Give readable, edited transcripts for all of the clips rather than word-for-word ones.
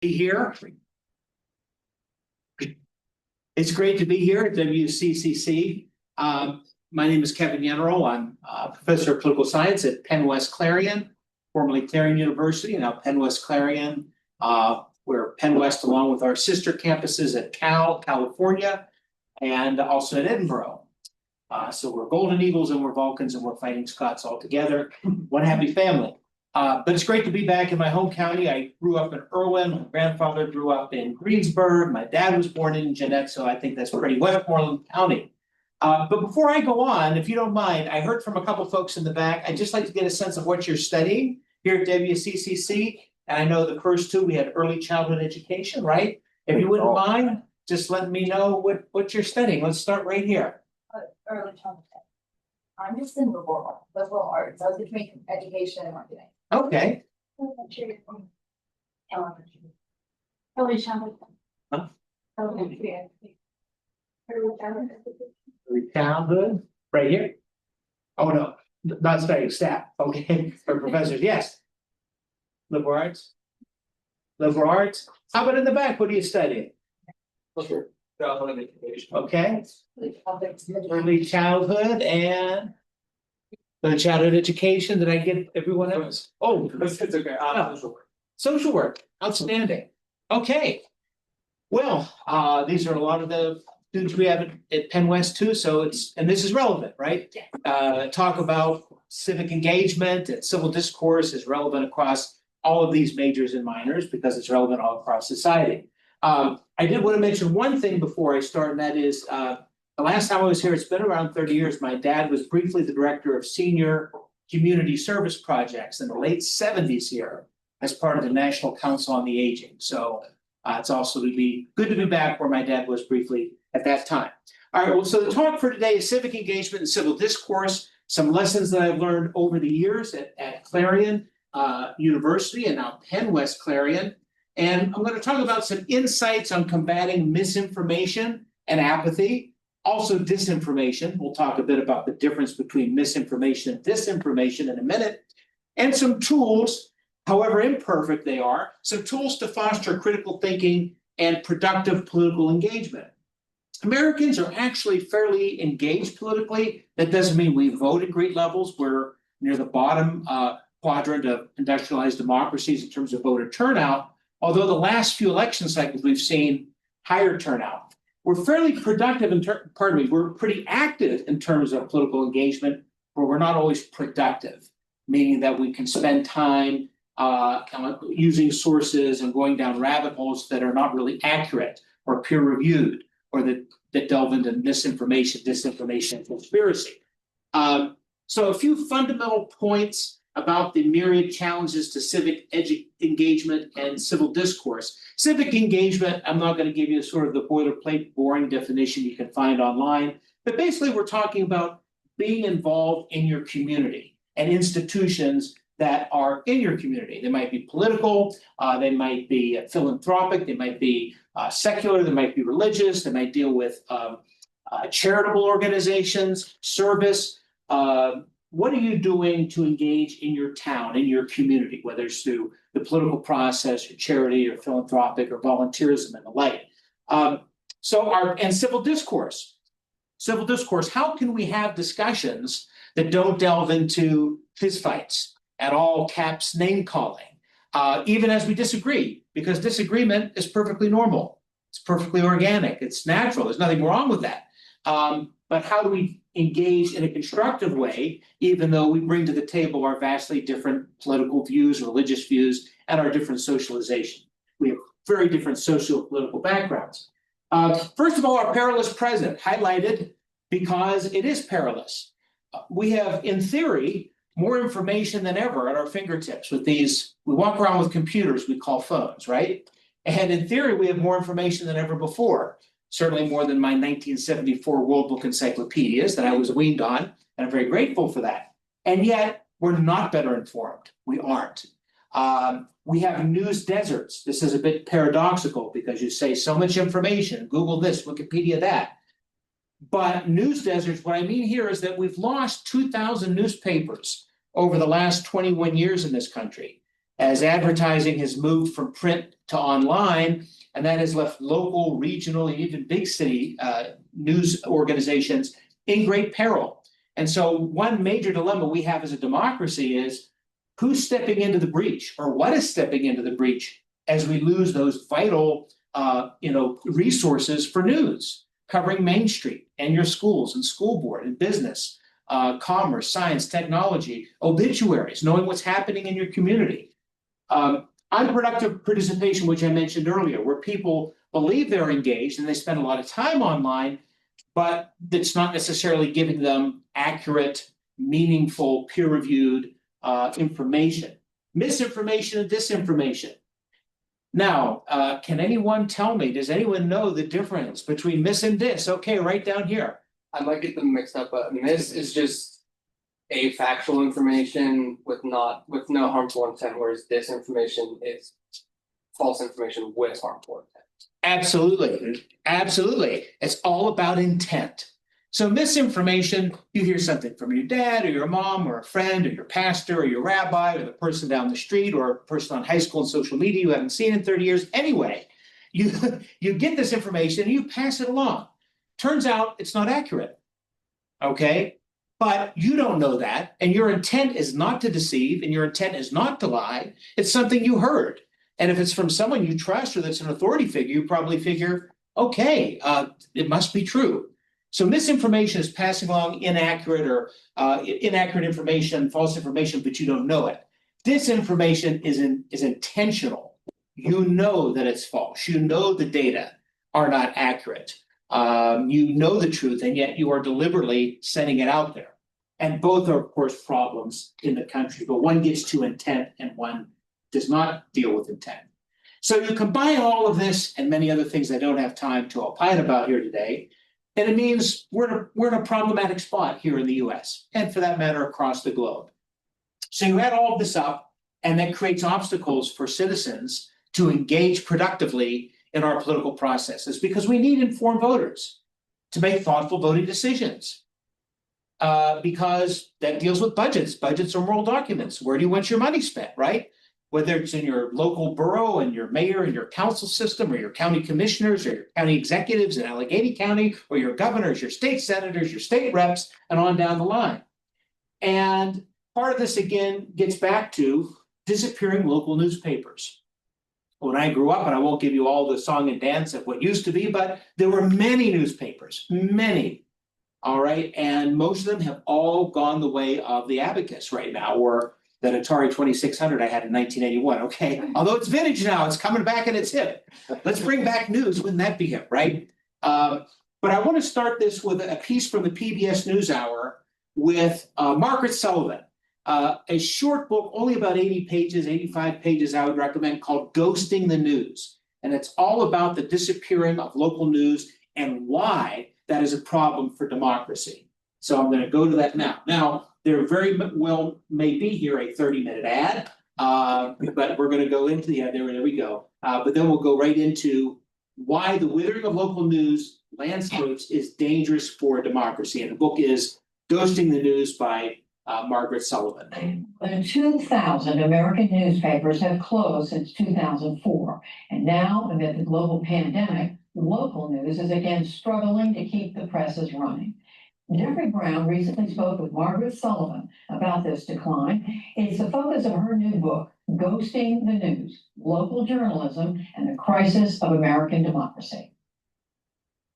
Here. It's great to be here at WCCC. My name is Kevan Yenerall. I'm a professor of political science at Penn West Clarion, formerly Clarion University, now Penn West Clarion. We're Penn West along with our sister campuses at California, and also at Edinburgh. So we're Golden Eagles and we're Vulcans and we're Fighting Scots all together. One happy family. But it's great to be back in my home county. I grew up in Irwin. My grandfather grew up in Greensburg. My dad was born in Jeanette, so I think that's pretty Westmoreland County. But before I go on, if you don't mind, I heard from a couple folks in the back. I'd just like to get a sense of what you're studying here at WCCC. And I know the first two, we had early childhood education, right? If you wouldn't mind, just let me know what you're studying. Let's start right here. Early childhood. I'm just in liberal arts. I was between education and marketing. Okay. Early childhood. Huh? Early childhood, right here. Oh no, not studying staff. Okay, or professors. Yes. Liberal arts. Liberal arts. How about in the back? What are you studying? Sure. Childhood education. Okay. Early childhood and early childhood education. Did I get everyone else? Oh, It's okay. Social work. social work. Outstanding. Okay. Well, these are a lot of the students we have at Penn West too. So and this is relevant, right? Talk about civic engagement and civil discourse is relevant across all of these majors and minors because it's relevant all across society. I did want to mention one thing before I start, and that is the last time I was here, it's been around 30 years. My dad was briefly the director of senior community service projects in the late 70s here as part of the National Council on the Aging. So it's also good to be back where my dad was briefly at that time. All right, well, so the talk for today is civic engagement and civil discourse, some lessons that I've learned over the years at Clarion University and now Penn West Clarion. And I'm going to talk about some insights on combating misinformation and apathy, also disinformation. We'll talk a bit about the difference between misinformation and disinformation in a minute, and some tools, however imperfect they are, some tools to foster critical thinking and productive political engagement. Americans are actually fairly engaged politically. That doesn't mean we vote at great levels. We're near the bottom quadrant of industrialized democracies in terms of voter turnout. Although the last few election cycles, we've seen higher turnout. We're fairly productive we're pretty active in terms of political engagement, but we're not always productive, meaning that we can spend time using sources and going down rabbit holes that are not really accurate or peer-reviewed or that delve into misinformation, disinformation, and conspiracy. So a few fundamental points about the myriad challenges to civic engagement and civil discourse. Civic engagement, I'm not going to give you sort of the boilerplate, boring definition you can find online, but basically we're talking about being involved in your community and institutions that are in your community. They might be political, they might be philanthropic, they might be secular, they might be religious, they might deal with charitable organizations, service. What are you doing to engage in your town, in your community, whether it's through the political process, or charity, or philanthropic, or volunteerism, and the like? And civil discourse. Civil discourse, how can we have discussions that don't delve into fistfights, at all caps name calling, even as we disagree, because disagreement is perfectly normal. It's perfectly organic. It's natural. There's nothing wrong with that. But how do we engage in a constructive way, even though we bring to the table our vastly different political views, religious views, and our different socialization? We have very different socio-political backgrounds. First of all, our perilous present, highlighted because it is perilous. We have, in theory, more information than ever at our fingertips with these. We walk around with computers we call phones, right? And in theory, we have more information than ever before. Certainly more than my 1974 World Book encyclopedias that I was weaned on, and I'm very grateful for that. And yet, we're not better informed. We aren't. We have news deserts. This is a bit paradoxical because you say so much information, Google this, Wikipedia that. But news deserts, what I mean here is that we've lost 2,000 newspapers over the last 21 years in this country. as advertising has moved from print to online, and that has left local, regional, and even big city news organizations in great peril. And so one major dilemma we have as a democracy is who's stepping into the breach, or what is stepping into the breach as we lose those vital resources for news, covering Main Street and your schools and school board and business, commerce, science, technology, obituaries, knowing what's happening in your community. Unproductive participation, which I mentioned earlier, where people believe they're engaged and they spend a lot of time online, but it's not necessarily giving them accurate, meaningful, peer-reviewed information. Misinformation and disinformation. Now, can anyone tell me, does anyone know the difference between mis and dis? Okay, right down here. I might get them mixed up, but mis is just a factual information with no harmful intent, whereas disinformation is false information with harmful intent. Absolutely. Absolutely. It's all about intent. So misinformation, you hear something from your dad or your mom or a friend or your pastor or your rabbi or the person down the street or a person on high school and social media you haven't seen in 30 years. Anyway, you get this information and you pass it along. Turns out it's not accurate. Okay? But you don't know that, and your intent is not to deceive, and your intent is not to lie. It's something you heard. And if it's from someone you trust or that's an authority figure, you probably figure, okay, it must be true. So misinformation is passing along inaccurate or inaccurate information, false information, but you don't know it. Disinformation is intentional. You know that it's false. You know the data are not accurate. You know the truth, and yet you are deliberately sending it out there. And both are, of course, problems in the country, but one gets to intent and one does not deal with intent. So you combine all of this and many other things I don't have time to opine about here today, and it means we're in a problematic spot here in the US, and for that matter, across the globe. So you add all of this up, and that creates obstacles for citizens to engage productively in our political processes, because we need informed voters to make thoughtful voting decisions. Because that deals with budgets. Budgets are moral documents. Where do you want your money spent, right? Whether it's in your local borough and your mayor and your council system, or your county commissioners or your county executives in Allegheny County, or your governors, your state senators, your state reps, and on down the line. And part of this, again, gets back to disappearing local newspapers. When I grew up, and I won't give you all the song and dance of what used to be, but there were many newspapers, many. All right. And most of them have all gone the way of the Abacus right now, or that Atari 2600 I had in 1981. Okay. Although it's vintage now, it's coming back and it's hip. Let's bring back news. Wouldn't that be hip, right? But I want to start this with a piece from the PBS NewsHour with Margaret Sullivan. A short book, only about 80 pages, 85 pages, I would recommend, called Ghosting the News. And it's all about the disappearing of local news and why that is a problem for democracy. So I'm going to go to that now. Now, there very well may be here a 30-minute ad, but we're going to go into the ad. There we go. But then we'll go right into why the withering of local news landscapes is dangerous for democracy. And the book is Ghosting the News by Margaret Sullivan. In 2000, American newspapers have closed since 2004. And now, amid the global pandemic, local news is again struggling to keep the presses running. Jeffrey Brown recently spoke with Margaret Sullivan about this decline. It's the focus of her new book, Ghosting the News, Local Journalism and the Crisis of American Democracy.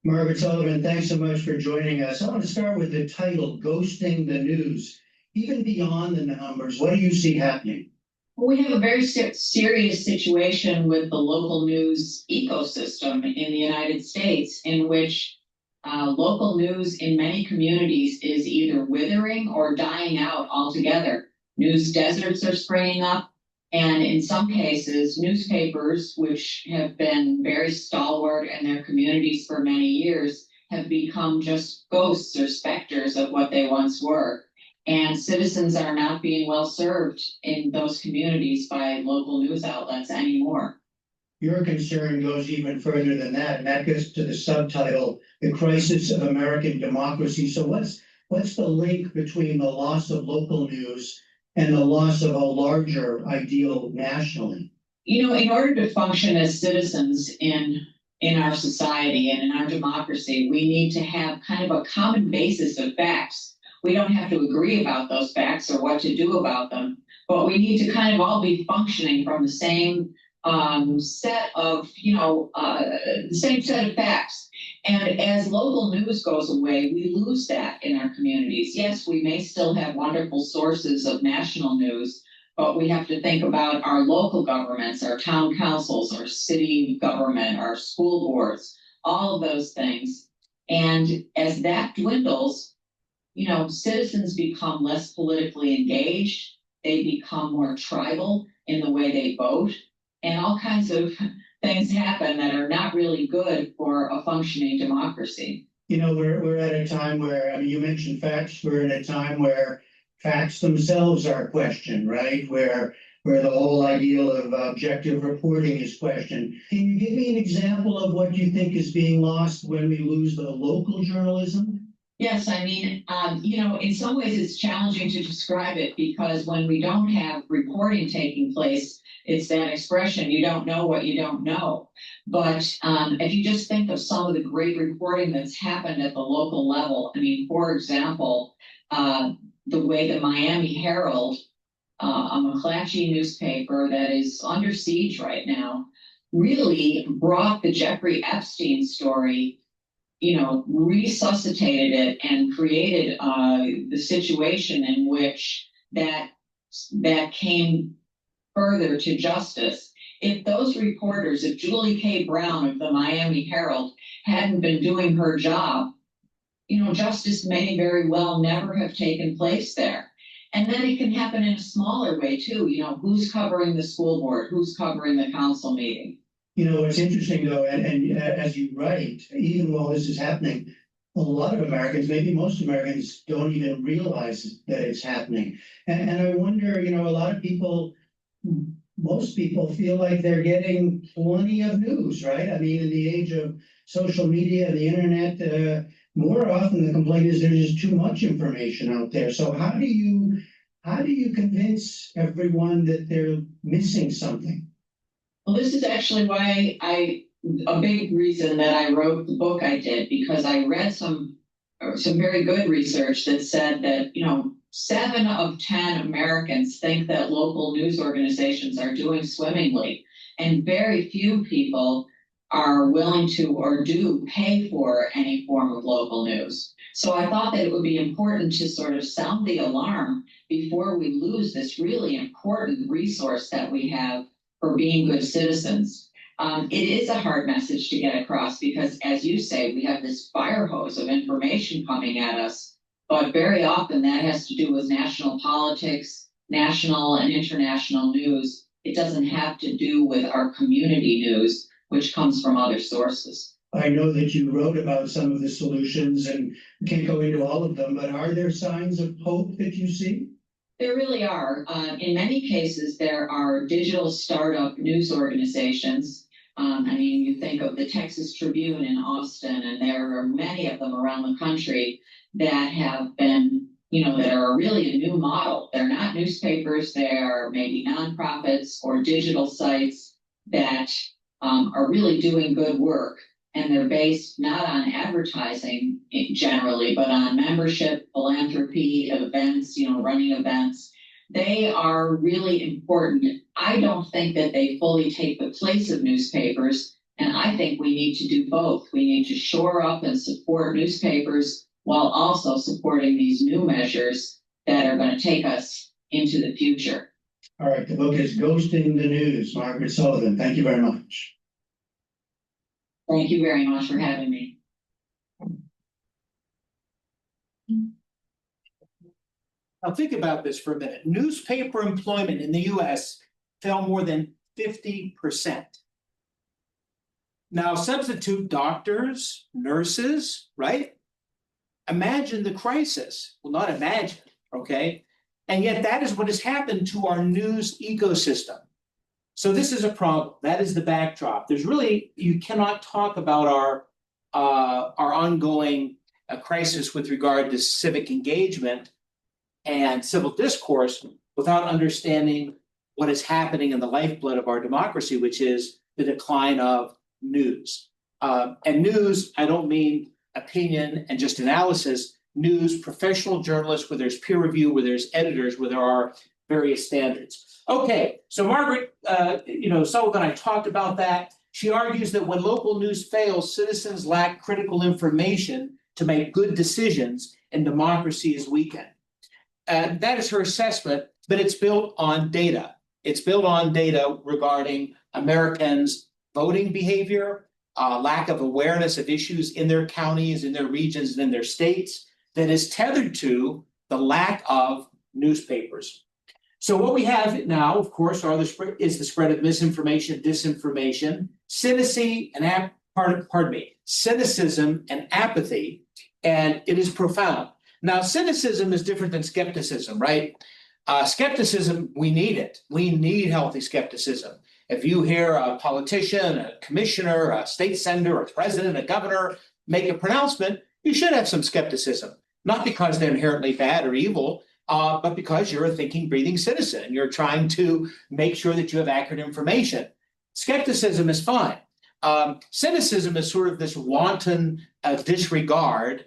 Margaret Sullivan, thanks so much for joining us. I want to start with the title, Ghosting the News. Even beyond the numbers, what do you see happening? We have a very serious situation with the local news ecosystem in the United States, in which local news in many communities is either withering or dying out altogether. News deserts are springing up, and in some cases, newspapers, which have been very stalwart in their communities for many years, have become just ghosts or specters of what they once were. And citizens are not being well served in those communities by local news outlets anymore. Your concern goes even further than that, and that goes to the subtitle, The Crisis of American Democracy. So what's the link between the loss of local news and the loss of a larger ideal nationally? You know, in order to function as citizens in our society and in our democracy, we need to have kind of a common basis of facts. We don't have to agree about those facts or what to do about them, but we need to kind of all be functioning from the same set of, the same set of facts. And as local news goes away, we lose that in our communities. Yes, we may still have wonderful sources of national news, but we have to think about our local governments, our town councils, our city government, our school boards, all of those things. And as that dwindles, citizens become less politically engaged. They become more tribal in the way they vote, and all kinds of things happen that are not really good for a functioning democracy. We're at a time where, you mentioned facts, we're in a time where facts themselves are questioned, right? Where the whole ideal of objective reporting is questioned. Can you give me an example of what you think is being lost when we lose the local journalism? Yes, in some ways it's challenging to describe it because when we don't have reporting taking place, it's that expression, you don't know what you don't know. But if you just think of some of the great reporting that's happened at the local level, for example, the way the Miami Herald, a McClatchy newspaper that is under siege right now, really brought the Jeffrey Epstein story, resuscitated it and created the situation in which that came further to justice. If those reporters, if Julie K. Brown of the Miami Herald hadn't been doing her job, justice may very well never have taken place there. And then it can happen in a smaller way too. Who's covering the school board? Who's covering the council meeting? It's interesting though, and as you write, even while this is happening, a lot of Americans, maybe most Americans, don't even realize that it's happening. And I wonder, a lot of people, most people feel like they're getting plenty of news, right? In the age of social media and the internet, more often the complaint is there's just too much information out there. So how do you convince everyone that they're missing something? Well, this is actually why a big reason that I wrote the book I did, because I read some very good research that said that, 7 of 10 Americans think that local news organizations are doing swimmingly, and very few people are willing to or do pay for any form of local news. So I thought that it would be important to sort of sound the alarm before we lose this really important resource that we have for being good citizens. It is a hard message to get across because, as you say, we have this fire hose of information coming at us, but very often that has to do with national politics, national and international news. It doesn't have to do with our community news, which comes from other sources. I know that you wrote about some of the solutions and can't go into all of them, but are there signs of hope that you see? There really are. In many cases, there are digital startup news organizations. You think of the Texas Tribune in Austin, and there are many of them around the country that have been, that are really a new model. They're not newspapers, they are maybe nonprofits or digital sites that are really doing good work. And they're based not on advertising generally, but on membership, philanthropy, events, running events. They are really important. I don't think that they fully take the place of newspapers, and I think we need to do both. We need to shore up and support newspapers while also supporting these new measures that are going to take us into the future. All right, the book is Ghosting the News. Margaret Sullivan, thank you very much. Thank you very much for having me. Now think about this for a minute. Newspaper employment in the US fell more than 50%. Now substitute doctors, nurses, right? Imagine the crisis. Well, not imagine, okay? And yet that is what has happened to our news ecosystem. So this is a problem. That is the backdrop. There's really, you cannot talk about our ongoing crisis with regard to civic engagement and civil discourse without understanding what is happening in the lifeblood of our democracy, which is the decline of news. And news, I don't mean opinion and just analysis, news, professional journalists, where there's peer review, where there's editors, where there are various standards. Okay, so Margaret, Sullivan, I talked about that. She argues that when local news fails, citizens lack critical information to make good decisions and democracy is weakened. That is her assessment, but it's built on data. It's built on data regarding Americans' voting behavior, lack of awareness of issues in their counties, in their regions, and in their states, that is tethered to the lack of newspapers. So what we have now, of course, is the spread of misinformation, disinformation, cynicism and apathy, and it is profound. Now, cynicism is different than skepticism, right? Skepticism, we need it. We need healthy skepticism. If you hear a politician, a commissioner, a state senator, a president, a governor make a pronouncement, you should have some skepticism, not because they're inherently bad or evil, but because you're a thinking, breathing citizen and you're trying to make sure that you have accurate information. Skepticism is fine. Cynicism is sort of this wanton disregard,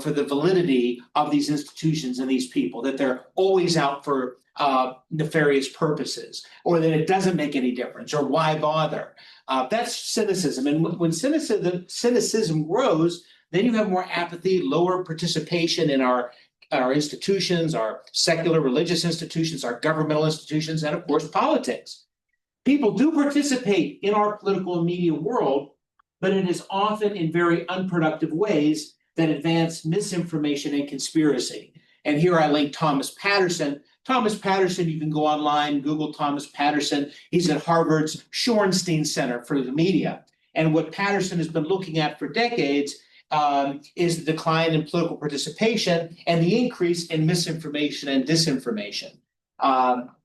for the validity of these institutions and these people, that they're always out for nefarious purposes, or that it doesn't make any difference, or why bother? That's cynicism. And when cynicism grows, then you have more apathy, lower participation in our institutions, our secular religious institutions, our governmental institutions, and of course, politics. People do participate in our political and media world, but it is often in very unproductive ways that advance misinformation and conspiracy. And here I link Thomas Patterson. Thomas Patterson, you can go online, Google Thomas Patterson. He's at Harvard's Shorenstein Center for the Media. And what Patterson has been looking at for decades is the decline in political participation and the increase in misinformation and disinformation.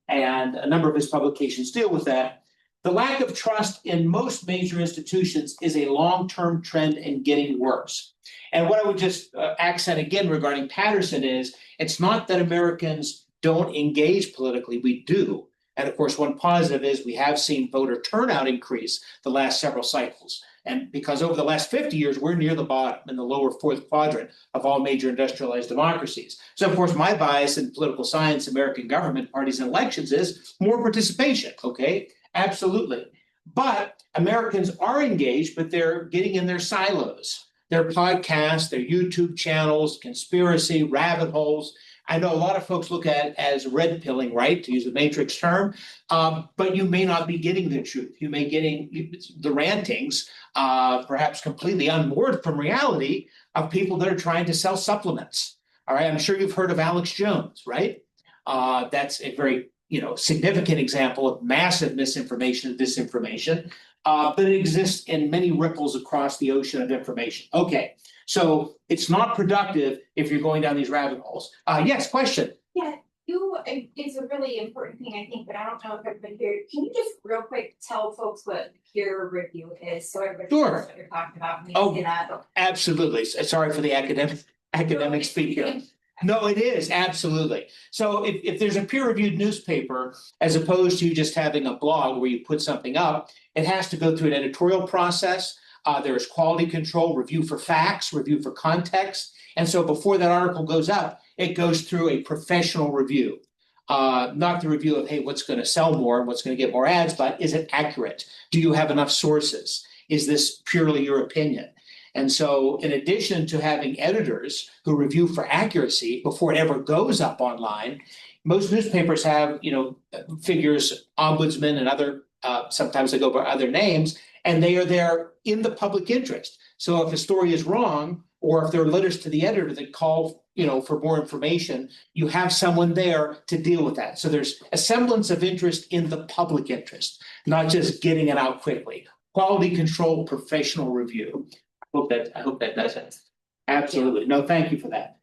And a number of his publications deal with that. The lack of trust in most major institutions is a long-term trend and getting worse. And what I would just accent again regarding Patterson is, it's not that Americans don't engage politically, we do. And of course, one positive is we have seen voter turnout increase the last several cycles. And because over the last 50 years, we're near the bottom in the lower fourth quadrant of all major industrialized democracies. So of course, my bias in political science, American government, parties, and elections is more participation, okay? Absolutely. But Americans are engaged, but they're getting in their silos, their podcasts, their YouTube channels, conspiracy, rabbit holes. I know a lot of folks look at it as red pilling, right, to use a matrix term, but you may not be getting the truth. You may be getting the rantings, perhaps completely unmoored from reality, of people that are trying to sell supplements. All right, I'm sure you've heard of Alex Jones, right? That's a very significant example of massive misinformation and disinformation, but it exists in many ripples across the ocean of information. Okay, so it's not productive if you're going down these rabbit holes. Yes, question. Yeah, it's a really important thing, I think, but I don't know if everybody here, can you just real quick tell folks what peer review is, so everybody knows what you're talking about? Absolutely. Sorry for the academic speak here. No, it is, absolutely. So if there's a peer-reviewed newspaper, as opposed to just having a blog where you put something up, it has to go through an editorial process. There is quality control, review for facts, review for context. And so before that article goes up, it goes through a professional review. Not the review of, hey, what's going to sell more and what's going to get more ads, but is it accurate? Do you have enough sources? Is this purely your opinion? And so in addition to having editors who review for accuracy before it ever goes up online, most newspapers have, figures, ombudsman and other, sometimes they go by other names, and they are there in the public interest. So if a story is wrong, or if there are letters to the editor that call, for more information, you have someone there to deal with that. So there's a semblance of interest in the public interest, not just getting it out quickly. Quality control, professional review. I hope that does it. Absolutely. No, thank you for that.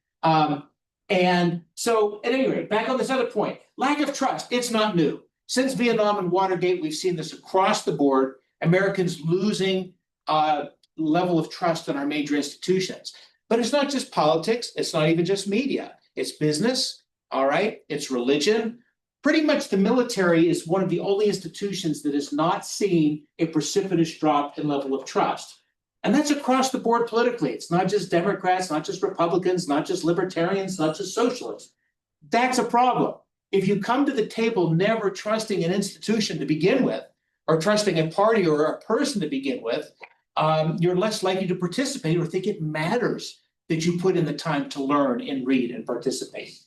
And so at any rate, back on this other point, lack of trust, it's not new. Since Vietnam and Watergate, we've seen this across the board, Americans losing level of trust in our major institutions. But it's not just politics. It's not even just media. It's business. All right. It's religion. Pretty much the military is one of the only institutions that has not seen a precipitous drop in level of trust. And that's across the board politically. It's not just Democrats, not just Republicans, not just libertarians, not just socialists. That's a problem. If you come to the table never trusting an institution to begin with, or trusting a party or a person to begin with, you're less likely to participate or think it matters that you put in the time to learn and read and participate.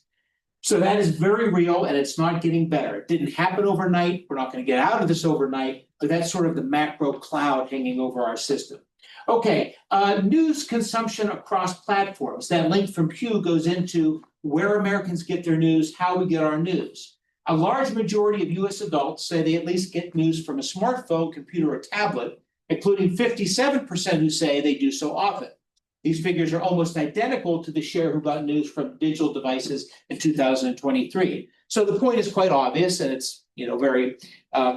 So that is very real, and it's not getting better. It didn't happen overnight. We're not going to get out of this overnight, but that's sort of the macro cloud hanging over our system. Okay, news consumption across platforms. That link from Pew goes into where Americans get their news, how we get our news. A large majority of US adults say they at least get news from a smartphone, computer, or tablet, including 57% who say they do so often. These figures are almost identical to the share who got news from digital devices in 2023. So the point is quite obvious, and it's very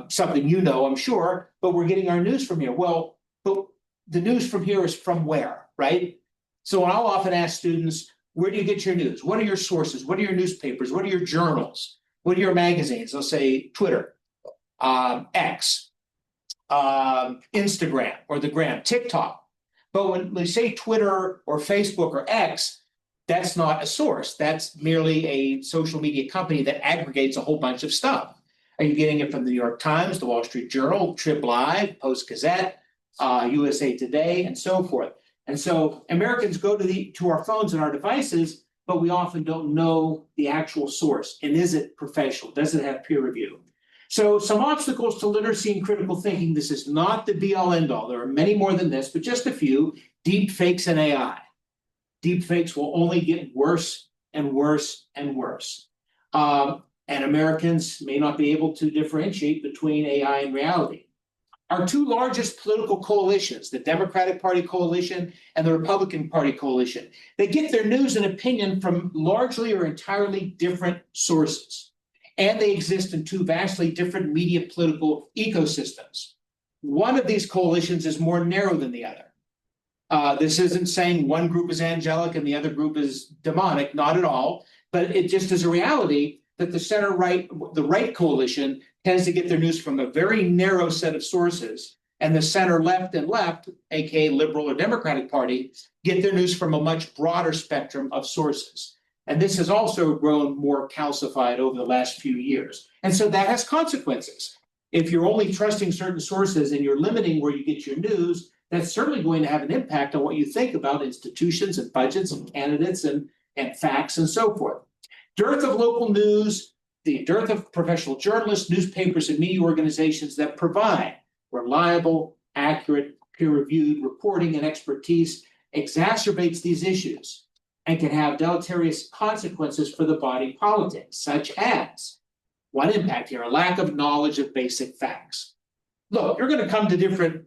something I'm sure, but we're getting our news from here. Well, but the news from here is from where, right? So I'll often ask students, where do you get your news? What are your sources? What are your newspapers? What are your journals? What are your magazines? They'll say Twitter, X, Instagram, or the gram, TikTok. But when they say Twitter or Facebook or X, that's not a source. That's merely a social media company that aggregates a whole bunch of stuff. Are you getting it from the New York Times, the Wall Street Journal, Trib Live, Post Gazette, USA Today, and so forth? And so Americans go to our phones and our devices, but we often don't know the actual source. And is it professional? Does it have peer review? So some obstacles to literacy and critical thinking. This is not the be-all end-all. There are many more than this, but just a few. Deep fakes and AI. Deep fakes will only get worse and worse and worse. And Americans may not be able to differentiate between AI and reality. Our two largest political coalitions, the Democratic Party coalition and the Republican Party coalition, they get their news and opinion from largely or entirely different sources. And they exist in two vastly different media political ecosystems. One of these coalitions is more narrow than the other. This isn't saying one group is angelic and the other group is demonic, not at all, but it just is a reality that the center-right, the right coalition tends to get their news from a very narrow set of sources, and the center-left and left, aka liberal or Democratic Party, get their news from a much broader spectrum of sources. And this has also grown more calcified over the last few years. And so that has consequences. If you're only trusting certain sources and you're limiting where you get your news, that's certainly going to have an impact on what you think about institutions and budgets and candidates and facts and so forth. Dearth of local news, the dearth of professional journalists, newspapers, and media organizations that provide reliable, accurate, peer-reviewed reporting and expertise exacerbates these issues and can have deleterious consequences for the body politic, such as one impact here, a lack of knowledge of basic facts. Look, you're going to come to different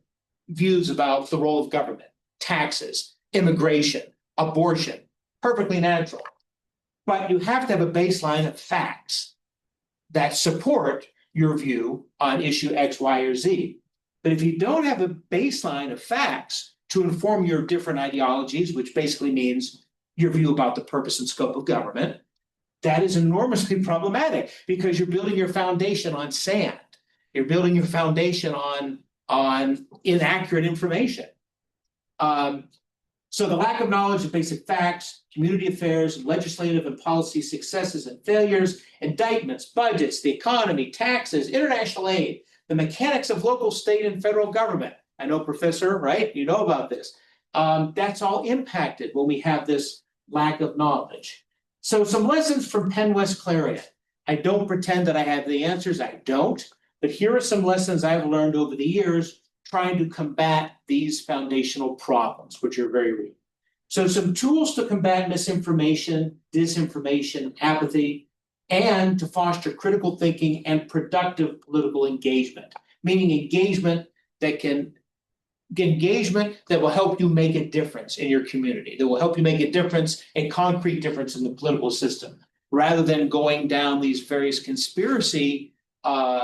views about the role of government, taxes, immigration, abortion, perfectly natural. But you have to have a baseline of facts that support your view on issue X, Y, or Z. But if you don't have a baseline of facts to inform your different ideologies, which basically means your view about the purpose and scope of government, that is enormously problematic because you're building your foundation on sand. You're building your foundation on inaccurate information. So the lack of knowledge of basic facts, community affairs, legislative and policy successes and failures, indictments, budgets, the economy, taxes, international aid, the mechanics of local, state, and federal government. I know, Professor, right? You know about this. That's all impacted when we have this lack of knowledge. So some lessons from Penn West Clarion. I don't pretend that I have the answers. I don't. But here are some lessons I've learned over the years trying to combat these foundational problems, which are very real. So some tools to combat misinformation, disinformation, apathy, and to foster critical thinking and productive political engagement, meaning engagement that will help you make a difference in your community, that will help you make a difference, a concrete difference in the political system, rather than going down these various conspiracy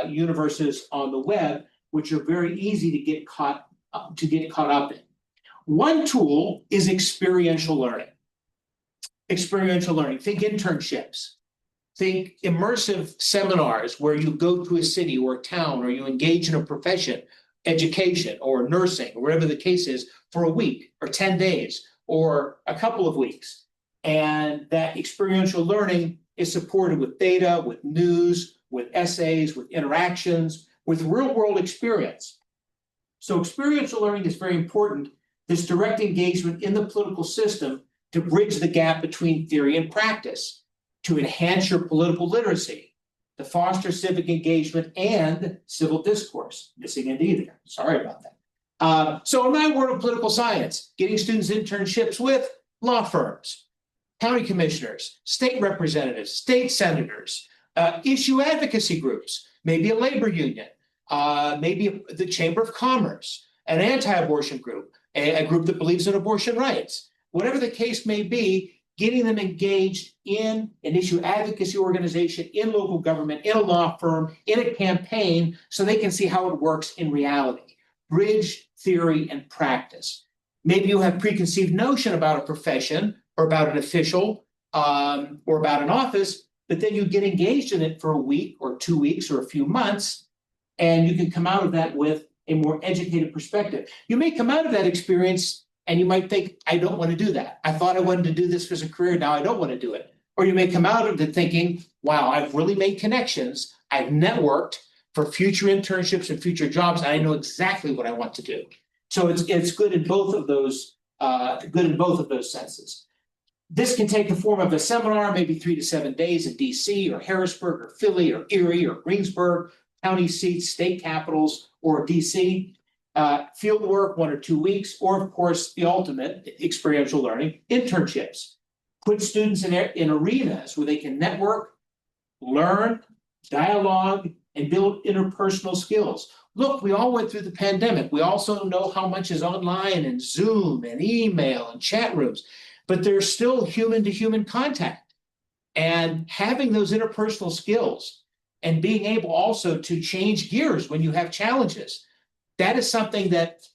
universes on the web, which are very easy to get caught up in. One tool is experiential learning. Experiential learning. Think internships. Think immersive seminars where you go to a city or a town, or you engage in a profession, education or nursing, or whatever the case is, for a week or 10 days or a couple of weeks. And that experiential learning is supported with data, with news, with essays, with interactions, with real world experience. So experiential learning is very important. This direct engagement in the political system to bridge the gap between theory and practice, to enhance your political literacy, to foster civic engagement and civil discourse. Missing it either. Sorry about that. So in my world of political science, getting students internships with law firms, county commissioners, state representatives, state senators, issue advocacy groups, maybe a labor union, maybe the Chamber of Commerce, an anti-abortion group, a group that believes in abortion rights. Whatever the case may be, getting them engaged in an issue advocacy organization, in local government, in a law firm, in a campaign, so they can see how it works in reality. Bridge theory and practice. Maybe you have preconceived notion about a profession or about an official or about an office, but then you get engaged in it for a week or 2 weeks or a few months, and you can come out of that with a more educated perspective. You may come out of that experience and you might think, I don't want to do that. I thought I wanted to do this as a career. Now I don't want to do it. Or you may come out of it thinking, wow, I've really made connections. I've networked for future internships and future jobs. And I know exactly what I want to do. So it's good in both of those, senses. This can take the form of a seminar, maybe 3 to 7 days in DC or Harrisburg or Philly or Erie or Greensburg, county seats, state capitals, or DC. Field work, 1 or 2 weeks, or of course, the ultimate experiential learning, internships. Put students in arenas where they can network, learn, dialogue, and build interpersonal skills. Look, we all went through the pandemic. We also know how much is online and Zoom and email and chat rooms, but there's still human to human contact. And having those interpersonal skills and being able also to change gears when you have challenges, that is something that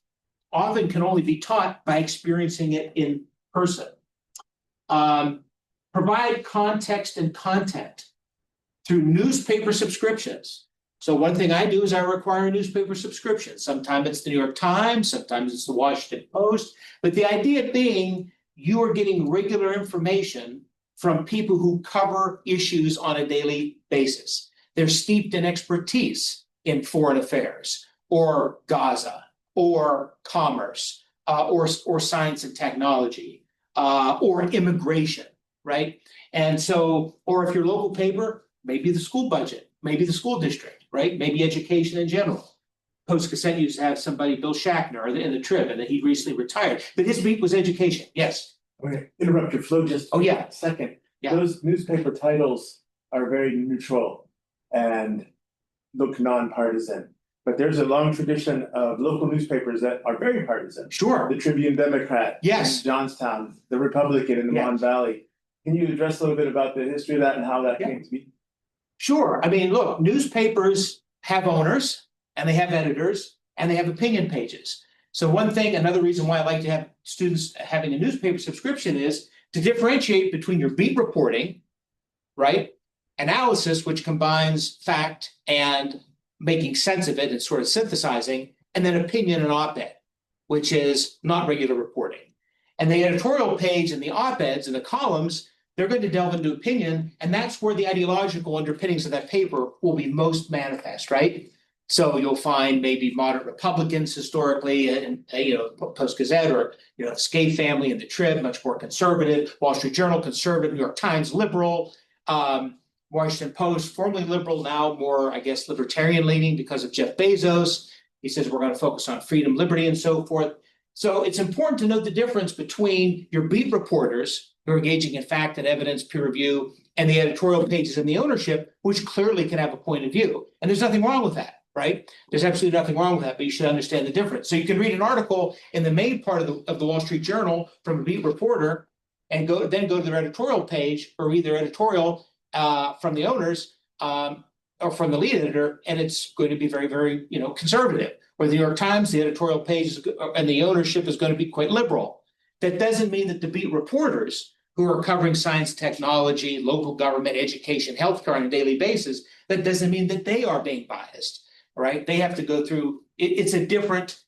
often can only be taught by experiencing it in person. Provide context and content through newspaper subscriptions. So one thing I do is I require a newspaper subscription. Sometimes it's the New York Times, sometimes it's the Washington Post. But the idea being you are getting regular information from people who cover issues on a daily basis. They're steeped in expertise in foreign affairs, or Gaza, or commerce, or science and technology, or immigration, right? And so, or if your local paper, maybe the school budget, maybe the school district, right? Maybe education in general. Post-Cassette used to have somebody, Bill Shackner, in the Trib, and he recently retired. But his beat was education. Yes. I'm going to interrupt your flow just for a second. Yeah. Those newspaper titles are very neutral and look nonpartisan. But there's a long tradition of local newspapers that are very partisan. Sure. The Tribune Democrat, Yes, in Johnstown, the Republican in the Yeah. Mon Valley. Can you address a little bit about the history of that and how that Yeah. came to be? sure. I mean, look, newspapers have owners, and they have editors, and they have opinion pages. So one thing, another reason why I like to have students having a newspaper subscription is to differentiate between your beat reporting, right? Analysis, which combines fact and making sense of it and sort of synthesizing, and then opinion and op-ed, which is not regular reporting. And the editorial page and the op-eds and the columns, they're going to delve into opinion, and that's where the ideological underpinnings of that paper will be most manifest, right? So you'll find maybe moderate Republicans historically, and Post-Gazette, or the Skate family and the Trib, much more conservative. Wall Street Journal, conservative. New York Times, liberal. Washington Post, formerly liberal, now more, I guess, libertarian leaning because of Jeff Bezos. He says we're going to focus on freedom, liberty, and so forth. So it's important to note the difference between your beat reporters who are engaging in fact and evidence, peer review, and the editorial pages and the ownership, which clearly can have a point of view. And there's nothing wrong with that. Right? There's absolutely nothing wrong with that, but you should understand the difference. So you can read an article in the main part of the Wall Street Journal from a beat reporter, and then go to their editorial page, or read their editorial from the owners or from the lead editor, and it's going to be very, very conservative. Or the New York Times, the editorial page and the ownership is going to be quite liberal. That doesn't mean that the beat reporters who are covering science, technology, local government, education, healthcare on a daily basis, that doesn't mean that they are being biased, right? They have to go through, it's a different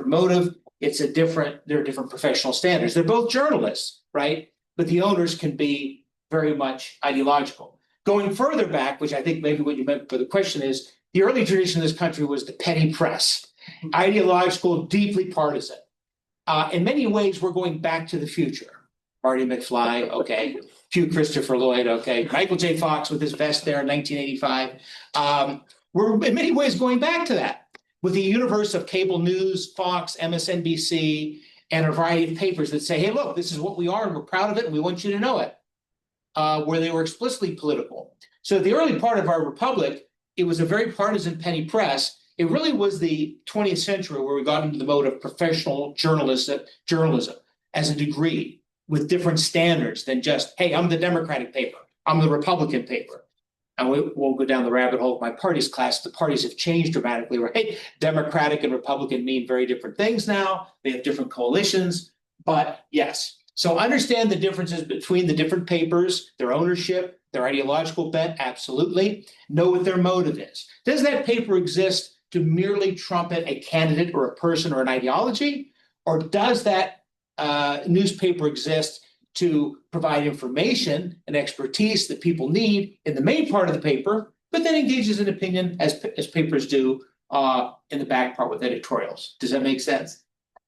motive. There are different professional standards. They're both journalists, right? But the owners can be very much ideological. Going further back, which I think maybe what you meant for the question is, the early tradition in this country was the penny press, ideological, deeply partisan. In many ways, we're going back to the future. Marty McFly, okay. Hugh Christopher Lloyd, okay. Michael J. Fox with his vest there in 1985. We're in many ways going back to that with the universe of cable news, Fox, MSNBC, and a variety of papers that say, hey, look, this is what we are and we're proud of it and we want you to know it, where they were explicitly political. So the early part of our republic, it was a very partisan penny press. It really was the 20th century where we got into the mode of professional journalism as a degree with different standards than just, hey, I'm the Democratic paper, I'm the Republican paper. And we won't go down the rabbit hole of my parties class. The parties have changed dramatically, right? Democratic and Republican mean very different things now. They have different coalitions, but yes. So understand the differences between the different papers, their ownership, their ideological bent, absolutely. Know what their motive is. Does that paper exist to merely trumpet a candidate or a person or an ideology? Or does that newspaper exist to provide information and expertise that people need in the main part of the paper, but then engages in opinion as papers do in the back part with editorials? Does that make sense?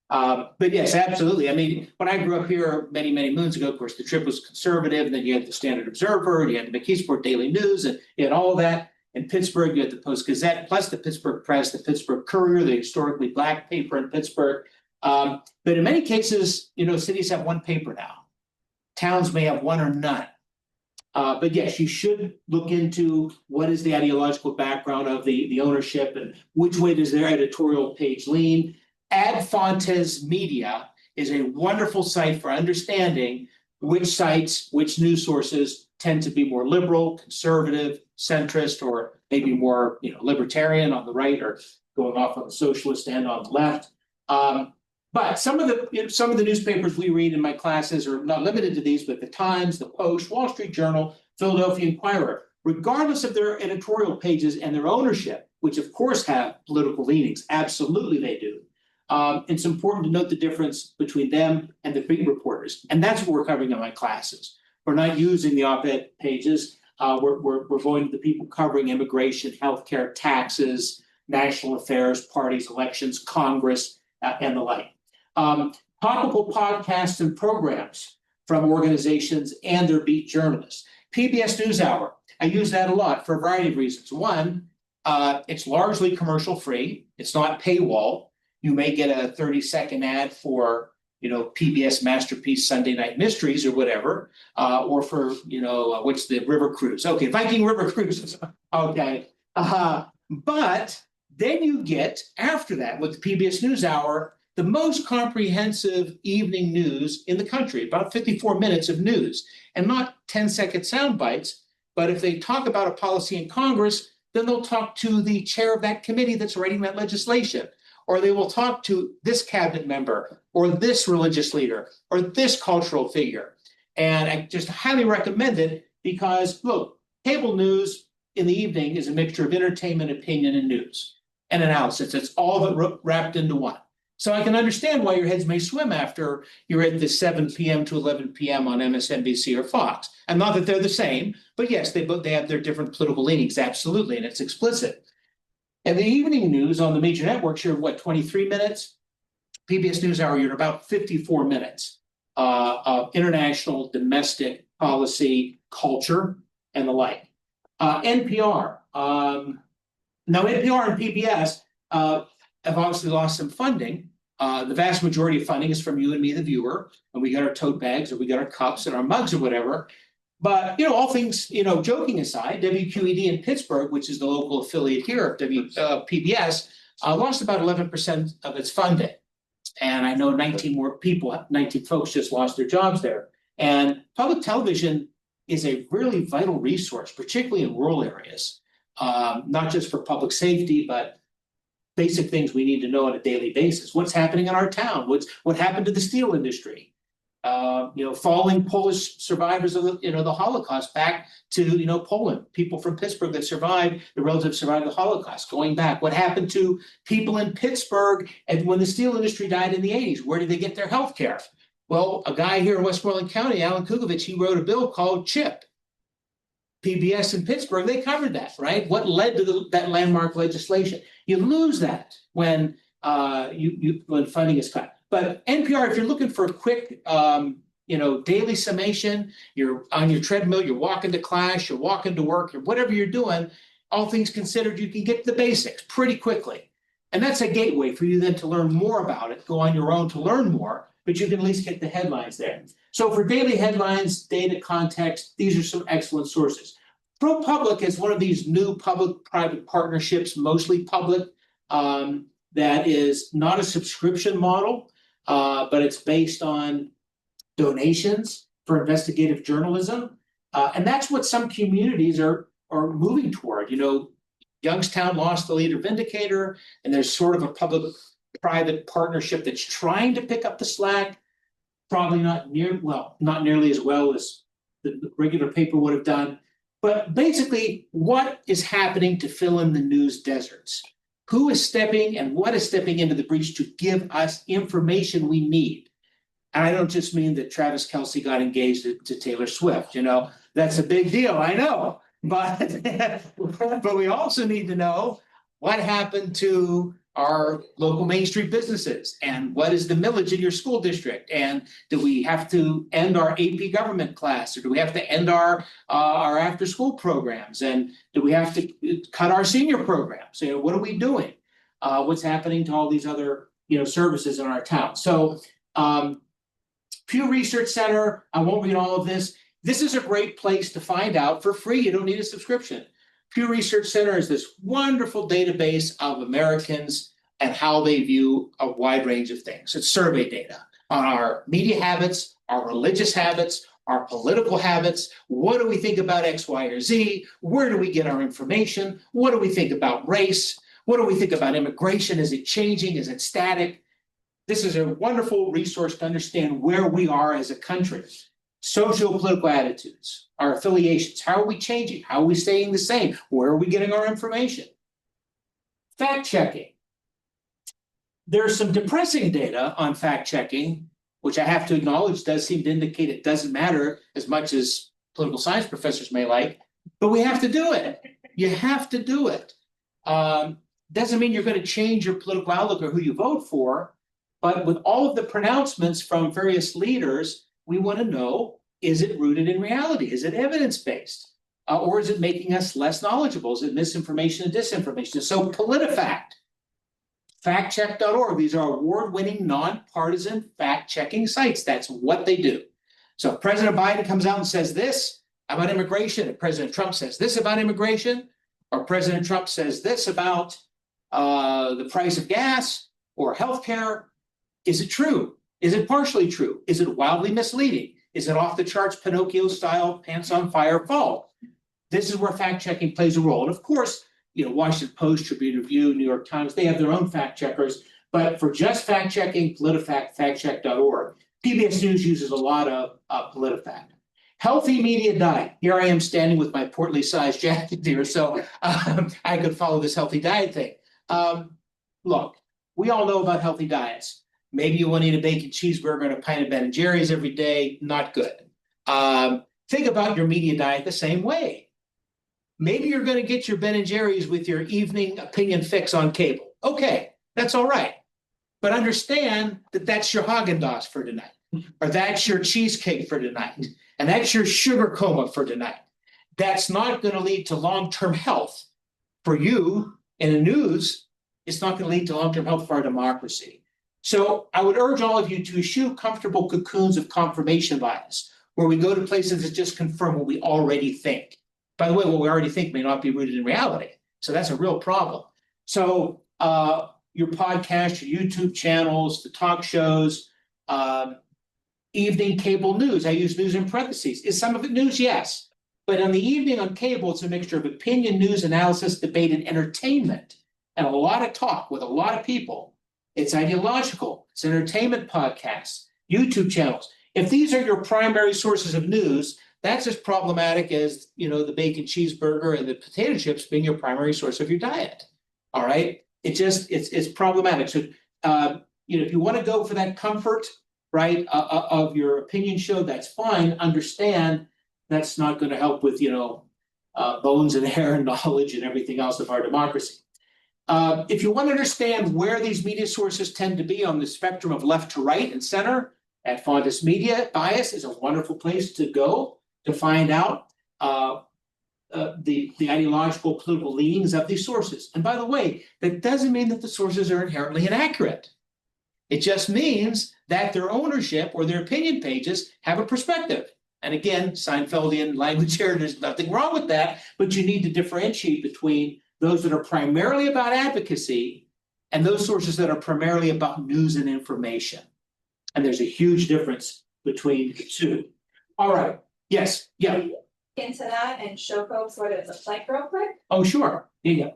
But yes, absolutely. I mean, when I grew up here many, many moons ago, of course, the Trib was conservative, and then you had the Standard Observer, and you had the McKeesport Daily News, and you had all of that. In Pittsburgh, you had the Post-Gazette, plus the Pittsburgh Press, the Pittsburgh Courier, the historically Black paper in Pittsburgh. But in many cases, cities have one paper now. Towns may have one or none. But yes, you should look into what is the ideological background of the ownership and which way does their editorial page lean. Ad Fontes Media is a wonderful site for understanding which sites, which news sources tend to be more liberal, conservative, centrist, or maybe more libertarian on the right, or going off on the socialist end on the left. But some of the newspapers we read in my classes are not limited to these, but the Times, the Post, Wall Street Journal, Philadelphia Inquirer, regardless of their editorial pages and their ownership, which of course have political leanings, absolutely they do. It's important to note the difference between them and the beat reporters, and that's what we're covering in my classes. We're not using the op-ed pages. We're going to the people covering immigration, healthcare, taxes, national affairs, parties, elections, Congress, and the like. Topical podcasts and programs from organizations and their beat journalists. PBS NewsHour, I use that a lot for a variety of reasons. One, it's largely commercial free. It's not paywall. You may get a 30-second ad for, PBS Masterpiece Sunday Night Mysteries or whatever, or for, what's the River Cruise? Okay, Viking River Cruises. Okay. But then you get, after that, with the PBS NewsHour, the most comprehensive evening news in the country, about 54 minutes of news, and not 10-second sound bites. But if they talk about a policy in Congress, then they'll talk to the chair of that committee that's writing that legislation, or they will talk to this cabinet member, or this religious leader, or this cultural figure. And I just highly recommend it because, look, cable news in the evening is a mixture of entertainment, opinion, and news and analysis. It's all of it wrapped into one. So I can understand why your heads may swim after you're at the 7 p.m. to 11 p.m. on MSNBC or Fox. And not that they're the same, but yes, they have their different political leanings, absolutely, and it's explicit. And the evening news on the major networks, you're 23 minutes? PBS NewsHour, you're about 54 minutes of international, domestic policy, culture, and the like. NPR. Now, NPR and PBS have obviously lost some funding. The vast majority of funding is from you and me, the viewer, and we got our tote bags or we got our cups and our mugs or whatever. But, all things, joking aside, WQED in Pittsburgh, which is the local affiliate here of PBS, lost about 11% of its funding. And I know 19 folks just lost their jobs there. And public television is a really vital resource, particularly in rural areas, not just for public safety, but basic things we need to know on a daily basis. What's happening in our town? What happened to the steel industry? falling Polish survivors of the Holocaust back to, Poland, people from Pittsburgh that survived, the relatives survived the Holocaust, going back. What happened to people in Pittsburgh and when the steel industry died in the 80s? Where did they get their health care? Well, a guy here in Westmoreland County, Alan Kugovich, he wrote a bill called CHIP. PBS in Pittsburgh, they covered that, right? What led to that landmark legislation? You lose that when when funding is cut. But NPR, if you're looking for a quick, daily summation, you're on your treadmill, you're walking to class, you're walking to work, or whatever you're doing, all things considered, you can get the basics pretty quickly. And that's a gateway for you then to learn more about it, go on your own to learn more, but you can at least get the headlines there. So for daily headlines, data, context, these are some excellent sources. ProPublic is one of these new public-private partnerships, mostly public, that is not a subscription model, but it's based on donations for investigative journalism. And that's what some communities are moving toward. Youngstown lost the Leader Vindicator, and there's sort of a public-private partnership that's trying to pick up the slack. Probably not nearly as well as the regular paper would have done. But basically, what is happening to fill in the news deserts? Who is stepping and what is stepping into the breach to give us information we need? And I don't just mean that Travis Kelce got engaged to Taylor Swift. That's a big deal, I know. But, but we also need to know what happened to our local Main Street businesses and what is the millage in your school district, and do we have to end our AP government class, or do we have to end our after school programs, and do we have to cut our senior programs? What are we doing? What's happening to all these other services in our town? So Pew Research Center, I won't read all of this. This is a great place to find out for free. You don't need a subscription. Pew Research Center is this wonderful database of Americans and how they view a wide range of things. It's survey data on our media habits, our religious habits, our political habits. What do we think about X, Y, or Z? Where do we get our information? What do we think about race? What do we think about immigration? Is it changing? Is it static? This is a wonderful resource to understand where we are as a country. Socio-political attitudes, our affiliations, how are we changing? How are we staying the same? Where are we getting our information? Fact-checking. There's some depressing data on fact-checking, which I have to acknowledge does seem to indicate it doesn't matter as much as political science professors may like, but we have to do it. You have to do it. Doesn't mean you're going to change your political outlook or who you vote for, but with all of the pronouncements from various leaders, we want to know, is it rooted in reality? Is it evidence-based? Or is it making us less knowledgeable? Is it misinformation and disinformation? So PolitiFact, factcheck.org, these are award-winning, nonpartisan fact-checking sites. That's what they do. So if President Biden comes out and says this about immigration, if President Trump says this about immigration, or President Trump says this about the price of gas or healthcare, is it true? Is it partially true? Is it wildly misleading? Is it off the charts, Pinocchio style, pants on fire fall? This is where fact checking plays a role. And of course, Washington Post, Tribune Review, New York Times, they have their own fact checkers. But for just fact checking, PolitiFact, factcheck.org. PBS News uses a lot of PolitiFact. Healthy media diet. Here I am standing with my portly sized jacket here, so I could follow this healthy diet thing. Look, we all know about healthy diets. Maybe you want to eat a bacon cheeseburger and a pint of Ben & Jerry's every day. Not good. Think about your media diet the same way. Maybe you're going to get your Ben & Jerry's with your evening opinion fix on cable. Okay, that's all right. But understand that that's your Haagen-Dazs for tonight, or that's your cheesecake for tonight, and that's your sugar coma for tonight. That's not going to lead to long-term health for you in the news. It's not going to lead to long-term health for our democracy. So I would urge all of you to eschew comfortable cocoons of confirmation bias, where we go to places that just confirm what we already think. By the way, what we already think may not be rooted in reality. So that's a real problem. So your podcast, your YouTube channels, the talk shows, evening cable news. I use news in parentheses. Is some of it news? Yes. But on the evening on cable, it's a mixture of opinion, news, analysis, debate, and entertainment. And a lot of talk with a lot of people. It's ideological. It's entertainment podcasts, YouTube channels. If these are your primary sources of news, that's as problematic as, the bacon cheeseburger and the potato chips being your primary source of your diet. All right, it's problematic. So, if you want to go for that comfort, right, of your opinion show, that's fine. Understand that's not going to help with, bones and hair and knowledge and everything else of our democracy. If you want to understand where these media sources tend to be on the spectrum of left to right and center, at Fontis Media, Bias is a wonderful place to go to find out the ideological political leanings of these sources. And by the way, that doesn't mean that the sources are inherently inaccurate. It just means that their ownership or their opinion pages have a perspective. And again, Seinfeldian language here, there's nothing wrong with that, but you need to differentiate between those that are primarily about advocacy and those sources that are primarily about news and information. And there's a huge difference between the two. All right. Yes. Yeah. Into that and show folks what it looks like real quick Oh, sure. Yeah.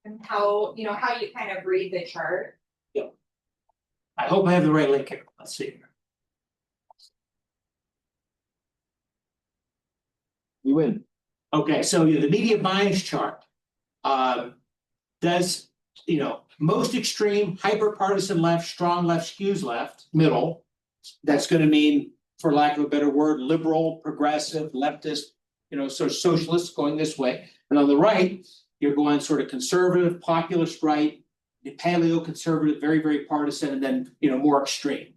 and how you kind of read the chart. I hope I have the right link here. Let's see here. You win. Okay, so the media bias chart does, most extreme, hyper-partisan left, strong left, skews left, middle. That's going to mean, for lack of a better word, liberal, progressive, leftist, sort of socialist going this way. And on the right, you're going sort of conservative, populist right, paleo-conservative, very, very partisan, and then, more extreme.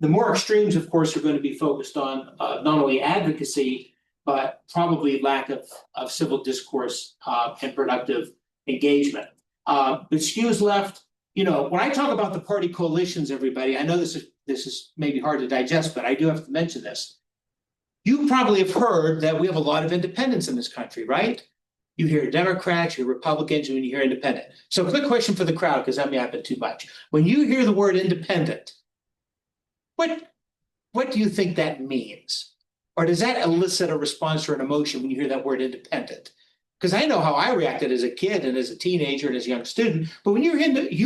The more extremes, of course, are going to be focused on not only advocacy, but probably lack of civil discourse and productive engagement. But skews left, when I talk about the party coalitions, everybody, I know this is maybe hard to digest, but I do have to mention this. You probably have heard that we have a lot of independents in this country, right? You hear Democrats, you hear Republicans, and you hear independent. So quick question for the crowd, because I'm yapping too much. When you hear the word independent, what do you think that means? Or does that elicit a response or an emotion when you hear that word independent? Because I know how I reacted as a kid and as a teenager and as a young student. But when you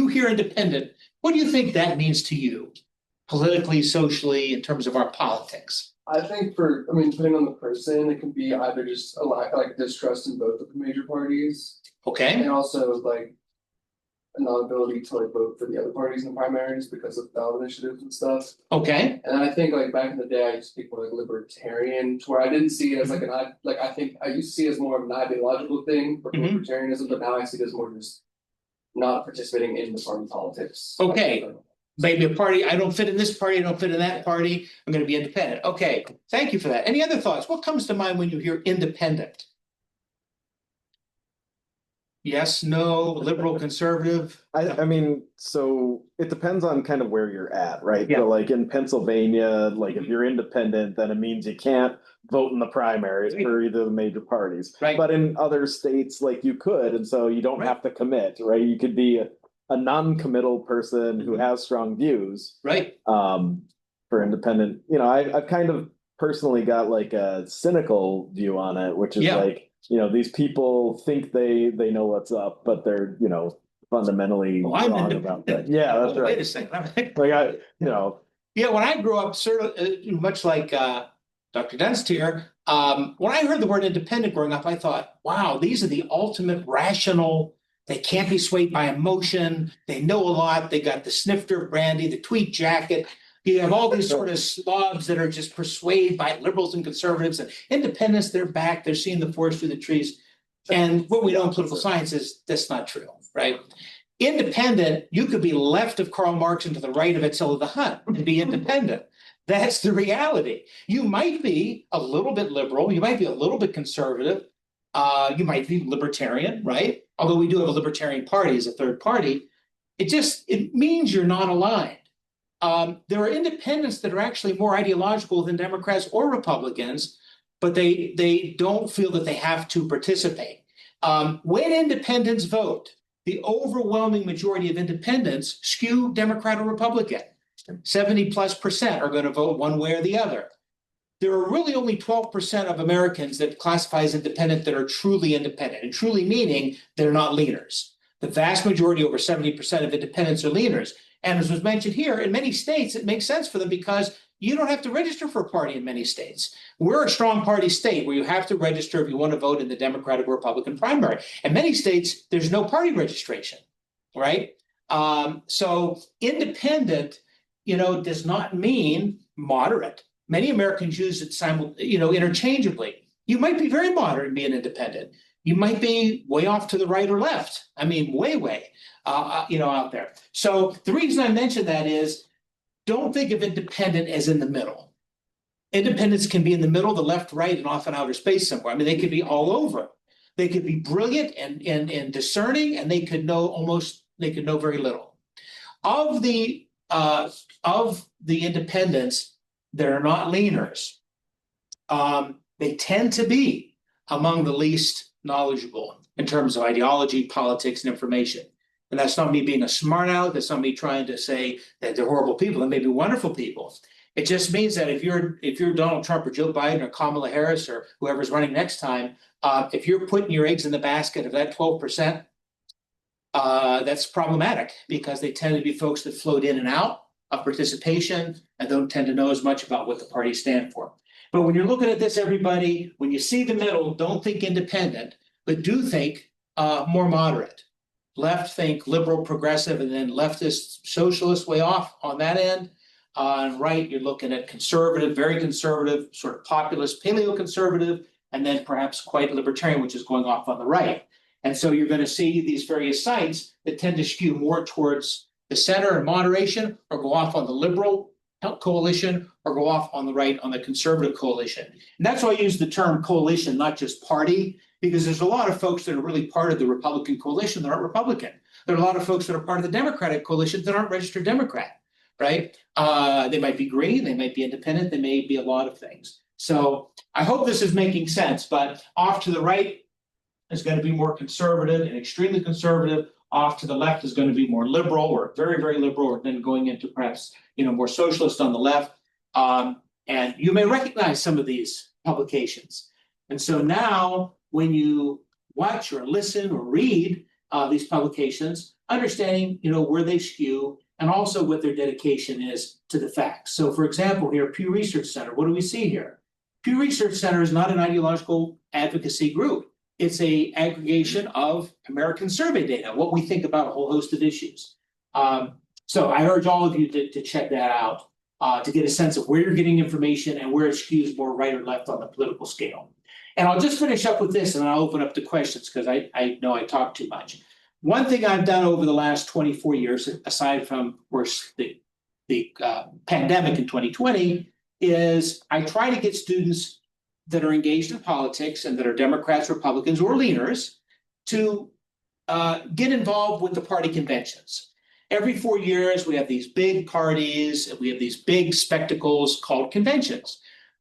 hear independent, what do you think that means to you? Politically, socially, in terms of our politics? I think depending on the person, it can be either just a lack, like distrust in both of the major parties, Okay. and also like a non-ability to like vote for the other parties in the primaries because of ballot initiatives and stuff. Okay. And I think like back in the day, I used to be more like libertarian, to where I didn't see it as like I think I used to see it as more of an ideological thing for libertarianism, but now I see it as more just not participating in the party politics. Okay. Maybe a party, I don't fit in this party, I don't fit in that party, I'm going to be independent. Okay, thank you for that. Any other thoughts? What comes to mind when you hear independent? Yes, no, liberal, conservative? I mean, so it depends on kind of where you're at, right? Yeah. So like in Pennsylvania, like if you're independent, then it means you can't vote in the primaries for either of the major parties. Right. But in other states, like you could, and so you don't have to commit, right? You could be a non-committal person who has strong views. Right. For independent, I've kind of personally got like a cynical view on it, which is like, these people think they know what's up, but they're, fundamentally wrong about that. Yeah, that's right. Wait a second. Yeah, when I grew up, much like Dr. Dunst here, when I heard the word independent growing up, I thought, wow, these are the ultimate rational. They can't be swayed by emotion. They know a lot. They got the snifter of brandy, the tweed jacket. You have all these sort of slobs that are just persuaded by liberals and conservatives and independents. They're back. They're seeing the forest through the trees. And what we know in political science is that's not true, right? Independent, you could be left of Karl Marx and to the right of Attila the Hun and be independent. That's the reality. You might be a little bit liberal. You might be a little bit conservative. You might be libertarian, right? Although we do have a libertarian party as a third party. It means you're not aligned. There are independents that are actually more ideological than Democrats or Republicans, but they don't feel that they have to participate. When independents vote, the overwhelming majority of independents skew Democrat or Republican. 70+% are going to vote one way or the other. There are really only 12% of Americans that classify as independent that are truly independent, and truly meaning they're not leaners. The vast majority, over 70% of independents are leaners. And as was mentioned here, in many states, it makes sense for them because you don't have to register for a party in many states. We're a strong party state where you have to register if you want to vote in the Democratic or Republican primary. In many states, there's no party registration, right? So independent, does not mean moderate. Many Americans use it interchangeably. You might be very moderate and be an independent. You might be way off to the right or left. I mean, way, out there. So the reason I mention that is, don't think of independent as in the middle. Independents can be in the middle, the left, right, and off in outer space somewhere. I mean, they could be all over. They could be brilliant and discerning, and they could know very little. Of the independents that are not leaners, they tend to be among the least knowledgeable in terms of ideology, politics, and information. And that's not me being a smart aleck. That's not me trying to say that they're horrible people. They may be wonderful people. It just means that if you're Donald Trump or Joe Biden or Kamala Harris or whoever's running next time, if you're putting your eggs in the basket of that 12%, that's problematic because they tend to be folks that float in and out of participation and don't tend to know as much about what the parties stand for. But when you're looking at this, everybody, when you see the middle, don't think independent, but do think more moderate. Left, think liberal, progressive, and then leftist, socialist way off on that end. On right, you're looking at conservative, very conservative, sort of populist, paleo-conservative, and then perhaps quite libertarian, which is going off on the right. And so you're going to see these various sites that tend to skew more towards the center and moderation, or go off on the liberal coalition, or go off on the right on the conservative coalition. And that's why I use the term coalition, not just party, because there's a lot of folks that are really part of the Republican coalition that aren't Republican. There are a lot of folks that are part of the Democratic coalition that aren't registered Democrat, right? They might be green, they might be independent, they may be a lot of things. So I hope this is making sense, but off to the right is going to be more conservative and extremely conservative. Off to the left is going to be more liberal or very, very liberal, or then going into perhaps, more socialist on the left. And you may recognize some of these publications. And so now when you watch or listen or read these publications, understanding, where they skew and also what their dedication is to the facts. So for example, here, Pew Research Center, what do we see here? Pew Research Center is not an ideological advocacy group. It's an aggregation of American survey data, what we think about a whole host of issues. So I urge all of you to check that out, to get a sense of where you're getting information and where it skews more right or left on the political scale. And I'll just finish up with this, and I'll open up to questions because I know I talk too much. One thing I've done over the last 24 years, aside from, of course, the pandemic in 2020, is I try to get students that are engaged in politics and that are Democrats, Republicans, or leaners to get involved with the party conventions. Every 4 years, we have these big parties, and we have these big spectacles called conventions.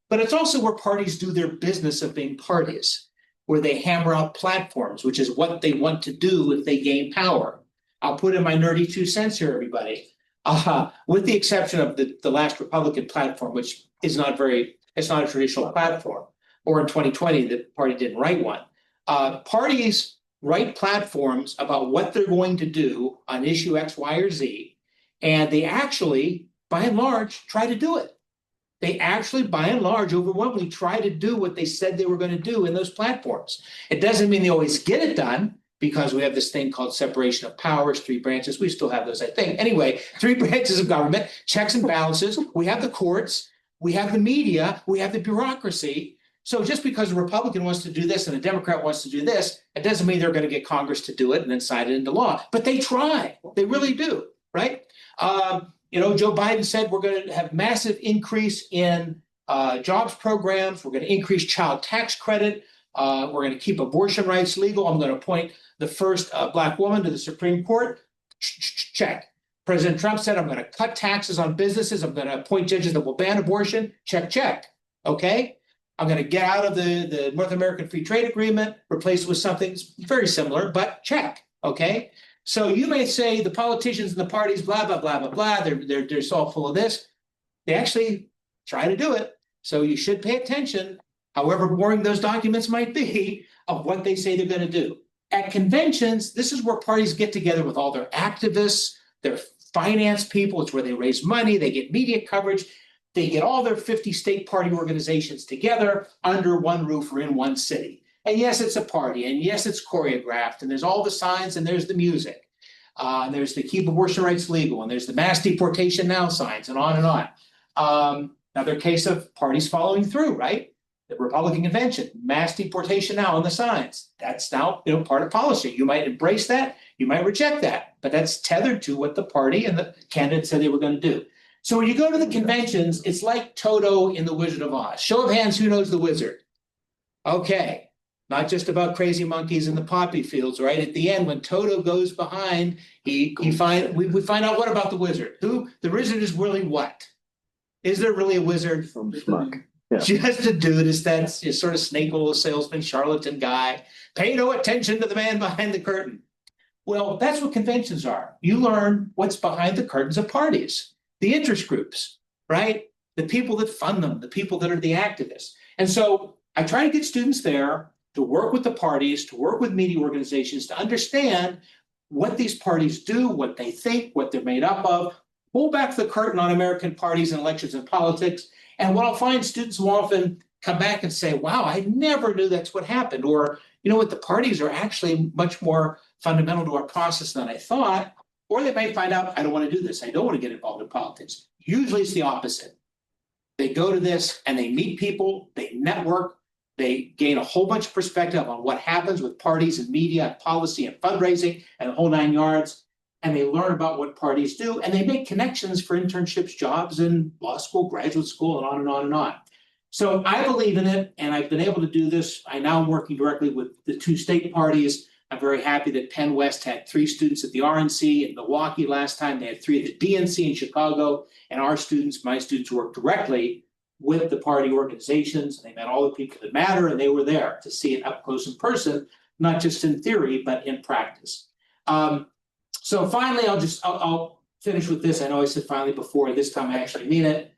But it's also where parties do their business of being parties, where they hammer out platforms, which is what they want to do if they gain power. I'll put in my nerdy 2 cents here, everybody. With the exception of the last Republican platform, which is it's not a traditional platform. Or in 2020, the party didn't write one. Parties write platforms about what they're going to do on issue X, Y, or Z, and they actually, by and large, try to do it. They actually, by and large, overwhelmingly try to do what they said they were going to do in those platforms. It doesn't mean they always get it done, because we have this thing called separation of powers, 3 branches. We still have those, I think. Anyway, 3 branches of government, checks and balances. We have the courts, we have the media, we have the bureaucracy. So just because a Republican wants to do this and a Democrat wants to do this, it doesn't mean they're going to get Congress to do it and then sign it into law. But they try. They really do, right? Joe Biden said we're going to have massive increase in jobs programs. We're going to increase child tax credit. We're going to keep abortion rights legal. I'm going to appoint the first Black woman to the Supreme Court. Check. President Trump said, I'm going to cut taxes on businesses. I'm going to appoint judges that will ban abortion. Check, check. Okay? I'm going to get out of the North American Free Trade Agreement, replace it with something very similar, but check. Okay? So you may say the politicians and the parties, blah, blah, blah, blah, blah, they're just all full of this. They actually try to do it. So you should pay attention, however boring those documents might be, of what they say they're going to do. At conventions, this is where parties get together with all their activists, their finance people. It's where they raise money, they get media coverage. they get all their 50 state party organizations together under one roof or in one city. And yes, it's a party, and yes, it's choreographed, and there's all the signs, and there's the music. And there's the Keep Abortion Rights Legal, and there's the Mass Deportation Now signs, and on and on. Another case of parties following through, right? The Republican convention, mass deportation now on the signs. That's now, part of policy. You might embrace that, you might reject that, but that's tethered to what the party and the candidates said they were going to do. So when you go to the conventions, it's like Toto in The Wizard of Oz. Show of hands, who knows the wizard? Okay, not just about crazy monkeys in the poppy fields, right? At the end, when Toto goes behind, we find out what about the wizard? Who? The wizard is really what? Is there really a wizard? From Schmuck. Yeah. Just a dude is that sort of snake oil salesman, charlatan guy. Pay no attention to the man behind the curtain. Well, that's what conventions are. You learn what's behind the curtains of parties, the interest groups, right? The people that fund them, the people that are the activists. And so I try to get students there to work with the parties, to work with media organizations, to understand what these parties do, what they think, what they're made up of, pull back the curtain on American parties and elections and politics. And what I'll find, students will often come back and say, wow, I never knew that's what happened. Or, you know what, the parties are actually much more fundamental to our process than I thought. Or they may find out, I don't want to do this. I don't want to get involved in politics. Usually it's the opposite. They go to this and they meet people, they network, they gain a whole bunch of perspective on what happens with parties and media and policy and fundraising and the whole 9 yards. And they learn about what parties do, and they make connections for internships, jobs in law school, graduate school, and on and on and on. So I believe in it, and I've been able to do this. I now am working directly with the 2 state parties. I'm very happy that Penn West had 3 students at the RNC in Milwaukee last time. They had 3 at the DNC in Chicago, and my students work directly with the party organizations. And they met all the people that matter, and they were there to see it up close in person, not just in theory, but in practice. So finally, I'll finish with this. I know I said finally before, this time I actually mean it.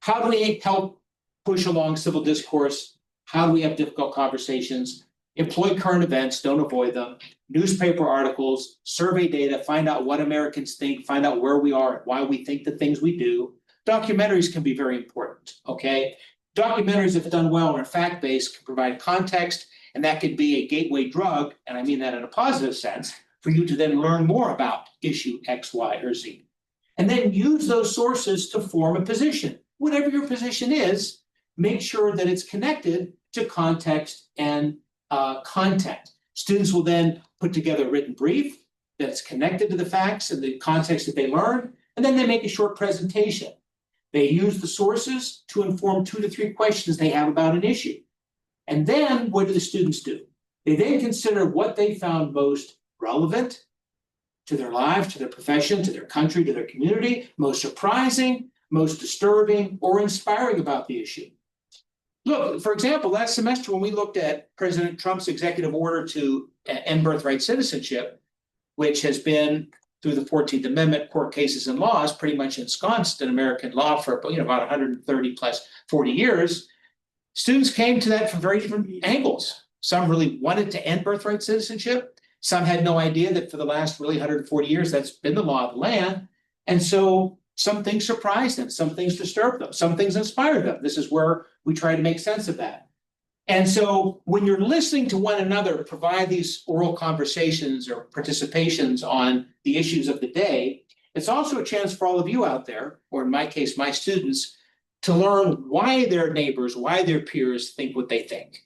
How do we help push along civil discourse? How do we have difficult conversations? Employ current events, don't avoid them. Newspaper articles, survey data, find out what Americans think, find out where we are, why we think the things we do. Documentaries can be very important, okay? Documentaries, if done well and are fact-based, can provide context, and that could be a gateway drug, and I mean that in a positive sense, for you to then learn more about issue X, Y, or Z. And then use those sources to form a position. Whatever your position is, make sure that it's connected to context and content. Students will then put together a written brief that's connected to the facts and the context that they learn, and then they make a short presentation. They use the sources to inform 2 to 3 questions they have about an issue. And then what do the students do? They then consider what they found most relevant to their lives, to their profession, to their country, to their community, most surprising, most disturbing, or inspiring about the issue. Look, for example, last semester when we looked at President Trump's executive order to end birthright citizenship, which has been, through the 14th Amendment, court cases and laws, pretty much ensconced in American law for about 130 plus 40 years, students came to that from very different angles. Some really wanted to end birthright citizenship. Some had no idea that for the last really 140 years, that's been the law of the land. And so some things surprised them, some things disturbed them, some things inspired them. This is where we try to make sense of that. And so when you're listening to one another provide these oral conversations or participations on the issues of the day, it's also a chance for all of you out there, or in my case, my students, to learn why their neighbors, why their peers think what they think.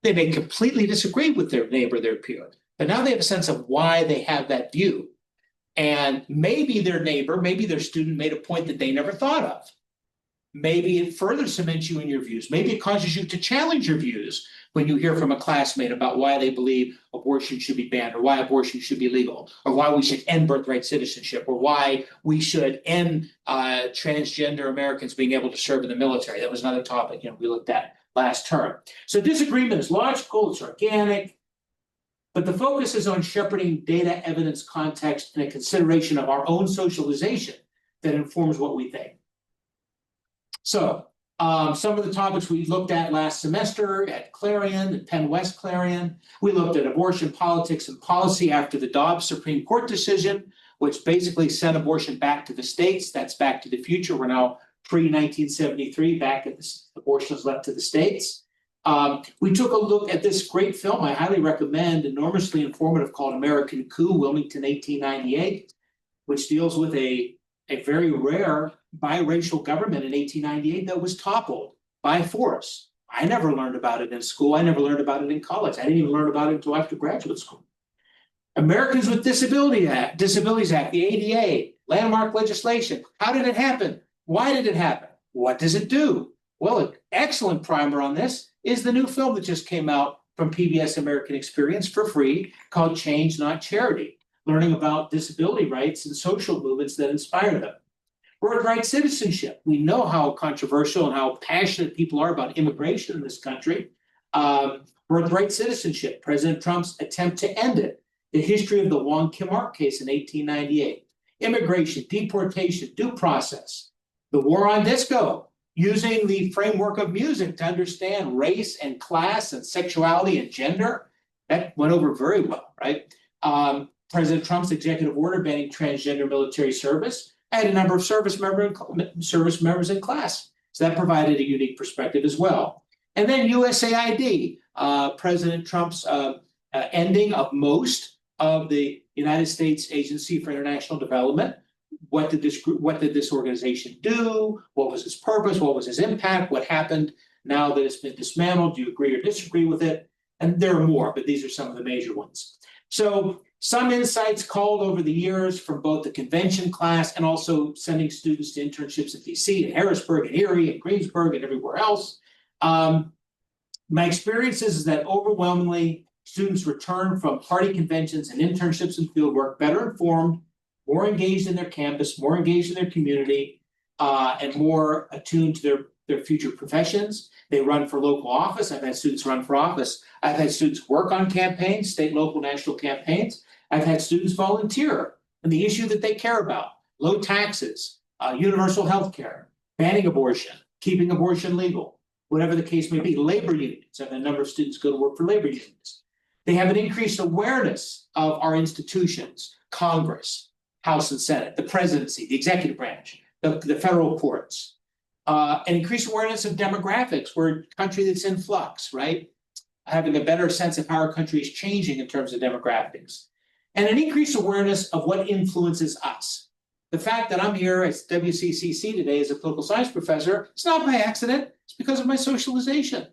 They may completely disagree with their neighbor, their peer, but now they have a sense of why they have that view. And maybe their neighbor, maybe their student made a point that they never thought of. Maybe it further cements you in your views. Maybe it causes you to challenge your views when you hear from a classmate about why they believe abortion should be banned, or why abortion should be legal, or why we should end birthright citizenship, or why we should end transgender Americans being able to serve in the military. That was another topic we looked at last term. So disagreement is logical, it's organic, but the focus is on shepherding data, evidence, context, and a consideration of our own socialization that informs what we think. So some of the topics we looked at last semester at Clarion, at Penn West Clarion, we looked at abortion politics and policy after the Dobbs Supreme Court decision, which basically sent abortion back to the states. That's Back to the Future. We're now pre-1973, back at this abortion was left to the states. We took a look at this great film I highly recommend, enormously informative, called American Coup, Wilmington, 1898, which deals with a very rare biracial government in 1898 that was toppled by force. I never learned about it in school. I never learned about it in college. I didn't even learn about it until after graduate school. Americans with Disabilities Act, the ADA, landmark legislation. How did it happen? Why did it happen? What does it do? Well, an excellent primer on this is the new film that just came out from PBS American Experience for free called Change, Not Charity, learning about disability rights and social movements that inspire them. Birthright citizenship. We know how controversial and how passionate people are about immigration in this country. Birthright citizenship, President Trump's attempt to end it. The history of the Wong Kim Ark case in 1898. Immigration, deportation, due process. The war on disco, using the framework of music to understand race and class and sexuality and gender. That went over very well, right? President Trump's executive order banning transgender military service. I had a number of service members in class. So that provided a unique perspective as well. And then USAID, President Trump's ending of most of the United States Agency for International Development. What did this organization do? What was its purpose? What was its impact? What happened now that it's been dismantled? Do you agree or disagree with it? And there are more, but these are some of the major ones. So some insights called over the years from both the convention class and also sending students to internships at DC and Harrisburg and Erie and Greensburg and everywhere else. My experience is that overwhelmingly students return from party conventions and internships and fieldwork better informed, more engaged in their campus, more engaged in their community, and more attuned to their future professions. They run for local office. I've had students run for office. I've had students work on campaigns, state, local, national campaigns. I've had students volunteer in the issue that they care about: low taxes, universal health care, banning abortion, keeping abortion legal, whatever the case may be. Labor unions. I've had a number of students go to work for labor unions. They have an increased awareness of our institutions, Congress, House and Senate, the presidency, the executive branch, the federal courts, an increased awareness of demographics. We're a country that's in flux, right? Having a better sense of how our country is changing in terms of demographics, and an increased awareness of what influences us. The fact that I'm here at WCCC today as a political science professor, it's not by accident. It's because of my socialization.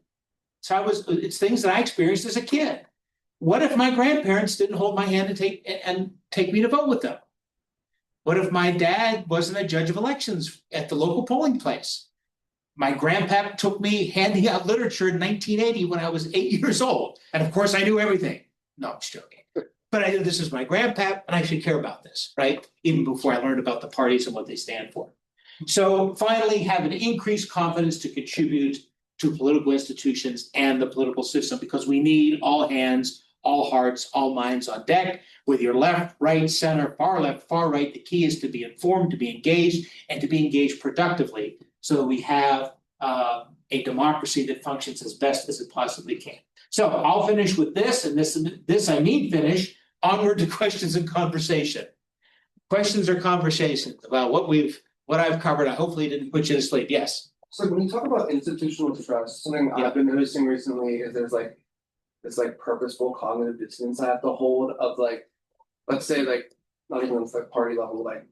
So it's things that I experienced as a kid. What if my grandparents didn't hold my hand and take me to vote with them? What if my dad wasn't a judge of elections at the local polling place? My grandpa took me handing out literature in 1980 when I was 8 years old. And of course, I knew everything. No, I'm just joking. But I knew this is my grandpa, and I should care about this, right? Even before I learned about the parties and what they stand for. So finally, have an increased confidence to contribute to political institutions and the political system, because we need all hands, all hearts, all minds on deck. With your left, right, center, far left, far right, the key is to be informed, to be engaged, and to be engaged productively so that we have a democracy that functions as best as it possibly can. So I'll finish with this, and this I mean finish. Onward to questions and conversation. Questions or conversations about what I've covered. I hopefully didn't put you to sleep. Yes. So when you talk about institutional trust, something I've been noticing recently is there's like this like purposeful cognitive dissonance I have to hold of like, let's say like not even like party level, like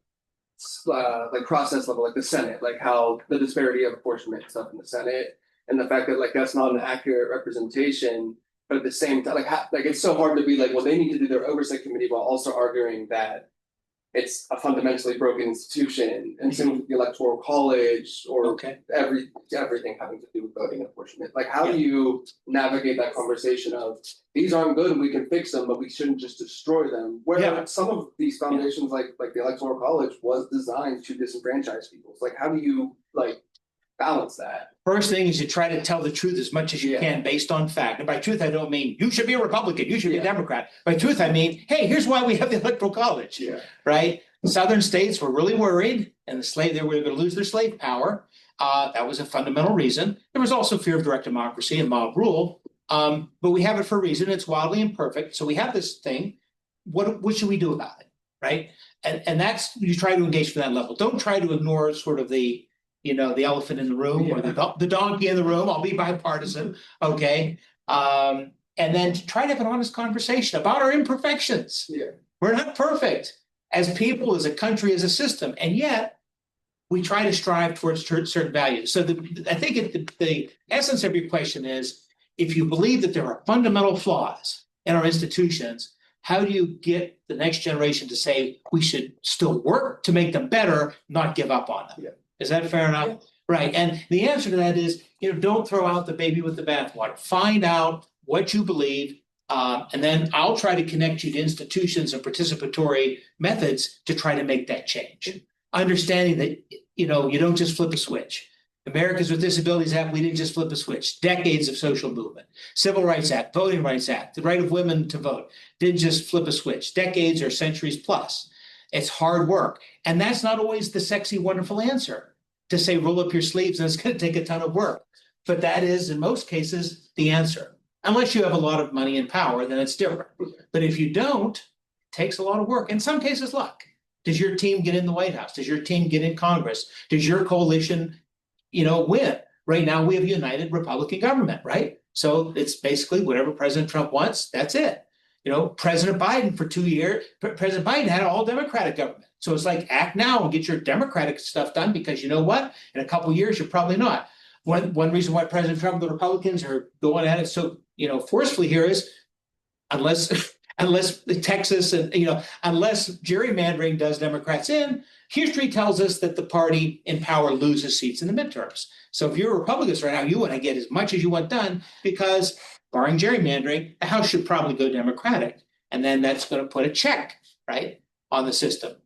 process level, like the Senate, like how the disparity of apportionment stuff in the Senate, and the fact that like that's not an accurate representation. But at the same time, like it's so hard to be like, well, they need to do their oversight committee while also arguing that it's a fundamentally broken institution, and same with the electoral college or everything having to do with voting and apportionment. Like, how do you navigate that conversation of these aren't good and we can fix them, but we shouldn't just destroy them? Where some of these foundations, like the electoral college, was designed to disenfranchise people. Like, how do you like balance that? First thing is you try to tell the truth as much as you can based on fact. And by truth, I don't mean you should be a Republican, you should be a Democrat. By truth, I mean, hey, here's why we have the electoral college, right? Southern states were really worried, and they were going to lose their slave power. That was a fundamental reason. There was also fear of direct democracy and mob rule. But we have it for a reason. It's wildly imperfect. So we have this thing. What should we do about it, right? And that's, you try to engage from that level. Don't try to ignore sort of the the elephant in the room or the donkey in the room. I'll be bipartisan, okay? And then to try to have an honest conversation about our imperfections. Yeah. We're not perfect as people, as a country, as a system, and yet we try to strive towards certain values. So I think the essence of your question is, if you believe that there are fundamental flaws in our institutions, how do you get the next generation to say we should still work to make them better, not give up on them? Yeah. Is that fair enough? Yeah. Right. And the answer to that is, don't throw out the baby with the bathwater. Find out what you believe, and then I'll try to connect you to institutions and participatory methods to try to make that change. Understanding that, you don't just flip a switch. Americans with Disabilities Act, we didn't just flip a switch. Decades of social movement. Civil Rights Act, Voting Rights Act, the right of women to vote, didn't just flip a switch. Decades or centuries plus. It's hard work. And that's not always the sexy, wonderful answer to say, roll up your sleeves and it's going to take a ton of work. But that is, in most cases, the answer. Unless you have a lot of money and power, then it's different. But if you don't, it takes a lot of work. In some cases, luck. Does your team get in the White House? Does your team get in Congress? Does your coalition, win? Right now, we have a united Republican government, right? So it's basically whatever President Trump wants, that's it. President Biden for 2 years, President Biden had an all Democratic government. So it's like, act now and get your Democratic stuff done, because you know what? In a couple of years, you're probably not. One reason why President Trump and the Republicans are going at it so forcefully here is, unless Texas and unless gerrymandering does Democrats in, history tells us that the party in power loses seats in the midterms. So if you're a Republican right now, you want to get as much as you want done, because barring gerrymandering, the House should probably go Democratic, and then that's going to put a check right on the system.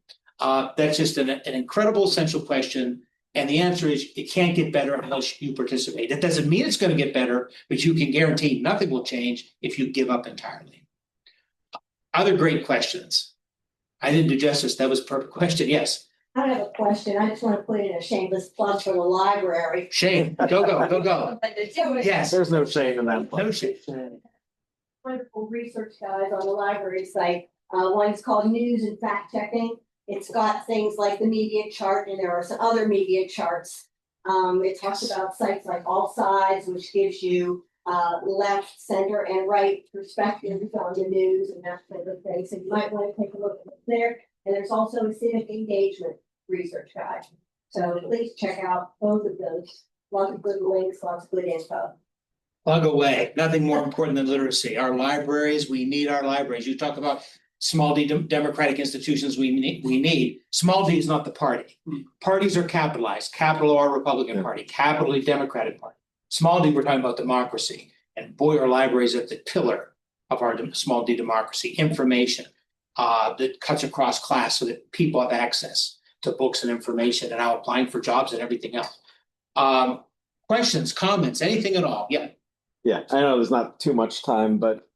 That's just an incredible essential question. And the answer is, it can't get better unless you participate. That doesn't mean it's going to get better, but you can guarantee nothing will change if you give up entirely. Other great questions. I didn't do justice. That was a perfect question. Yes. I have a question. I just want to put in a shameless plug for the library. Shame. Go. Yes. There's no shame in that. No shame. Wonderful research guides on the library site. One's called News and Fact Checking. It's got things like the media chart, and there are some other media charts. It talks about sites like All Sides, which gives you left, center, and right perspectives on the news and that type of thing. So you might want to take a look at it there. And there's also a civic engagement research guide. So please check out both of those. Lots of good links, lots of good info. Plug away. Nothing more important than literacy. Our libraries, we need our libraries. You talk about small d democratic institutions we need. Small d is not the party. Parties are capitalized. Capital R Republican Party, capital E Democratic Party. Small d, we're talking about democracy. And boy, our libraries are the pillar of our small d democracy. Information that cuts across class so that people have access to books and information and now applying for jobs and everything else. Questions, comments, anything at all? Yeah. Yeah, I know there's not too much time, but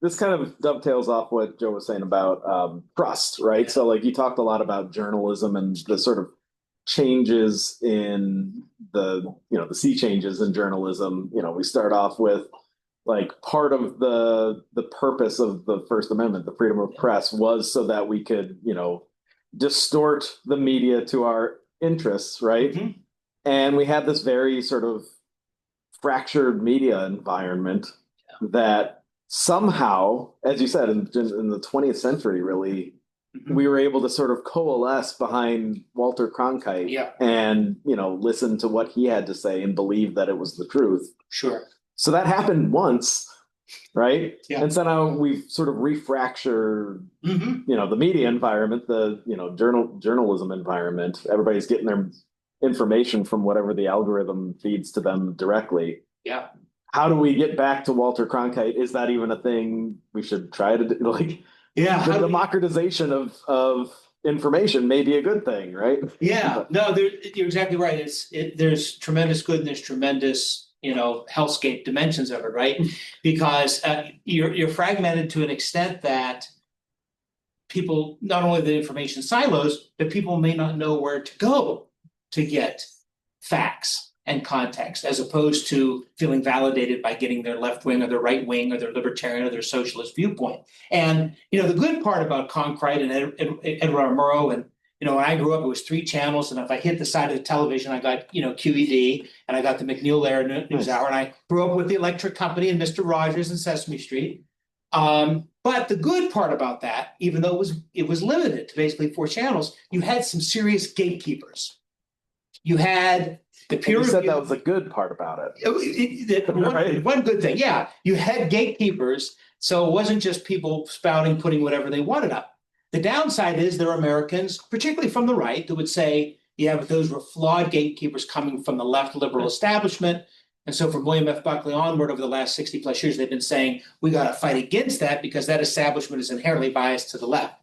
this kind of dovetails off what Joe was saying about trust, right? So like you talked a lot about journalism and the sort of changes in the sea changes in journalism. We start off with like part of the purpose of the First Amendment, the freedom of press, was so that we could, distort the media to our interests, right? Mm-hmm. And we had this very sort of fractured media environment that somehow, as you said, in the 20th century, really, we were able to sort of coalesce behind Walter Cronkite and, listen to what he had to say and believe that it was the truth. Sure. So that happened once, right? Yeah. And so now we've sort of refractured, the media environment, the, journalism environment. Everybody's getting their information from whatever the algorithm feeds to them directly. Yeah. How do we get back to Walter Cronkite? Is that even a thing we should try to do? Like, yeah, the democratization of information may be a good thing, right? Yeah, no, you're exactly right. There's tremendous good and there's tremendous, hellscape dimensions of it, right? Because you're fragmented to an extent that people, not only the information silos, but people may not know where to go to get facts and context, as opposed to feeling validated by getting their left wing or their right wing or their libertarian or their socialist viewpoint. And, the good part about Cronkite and Edward R. Murrow and You know, when I grew up, it was 3 channels, and if I hit the side of the television, I got, you know, QED, and I got the McNeil News Hour, and I grew up with the electric company and Mr. Rogers and Sesame Street. But the good part about that, even though it was limited to basically 4 channels, you had some serious gatekeepers. You had the peer You review. said that was the good part about it. One good thing, yeah, you had gatekeepers, so it wasn't just people spouting, putting whatever they wanted up. The downside is there are Americans, particularly from the right, who would say, yeah, but those were flawed gatekeepers coming from the left liberal establishment. And so from William F. Buckley onward over the last 60 plus years, they've been saying, we got to fight against that because that establishment is inherently biased to the left.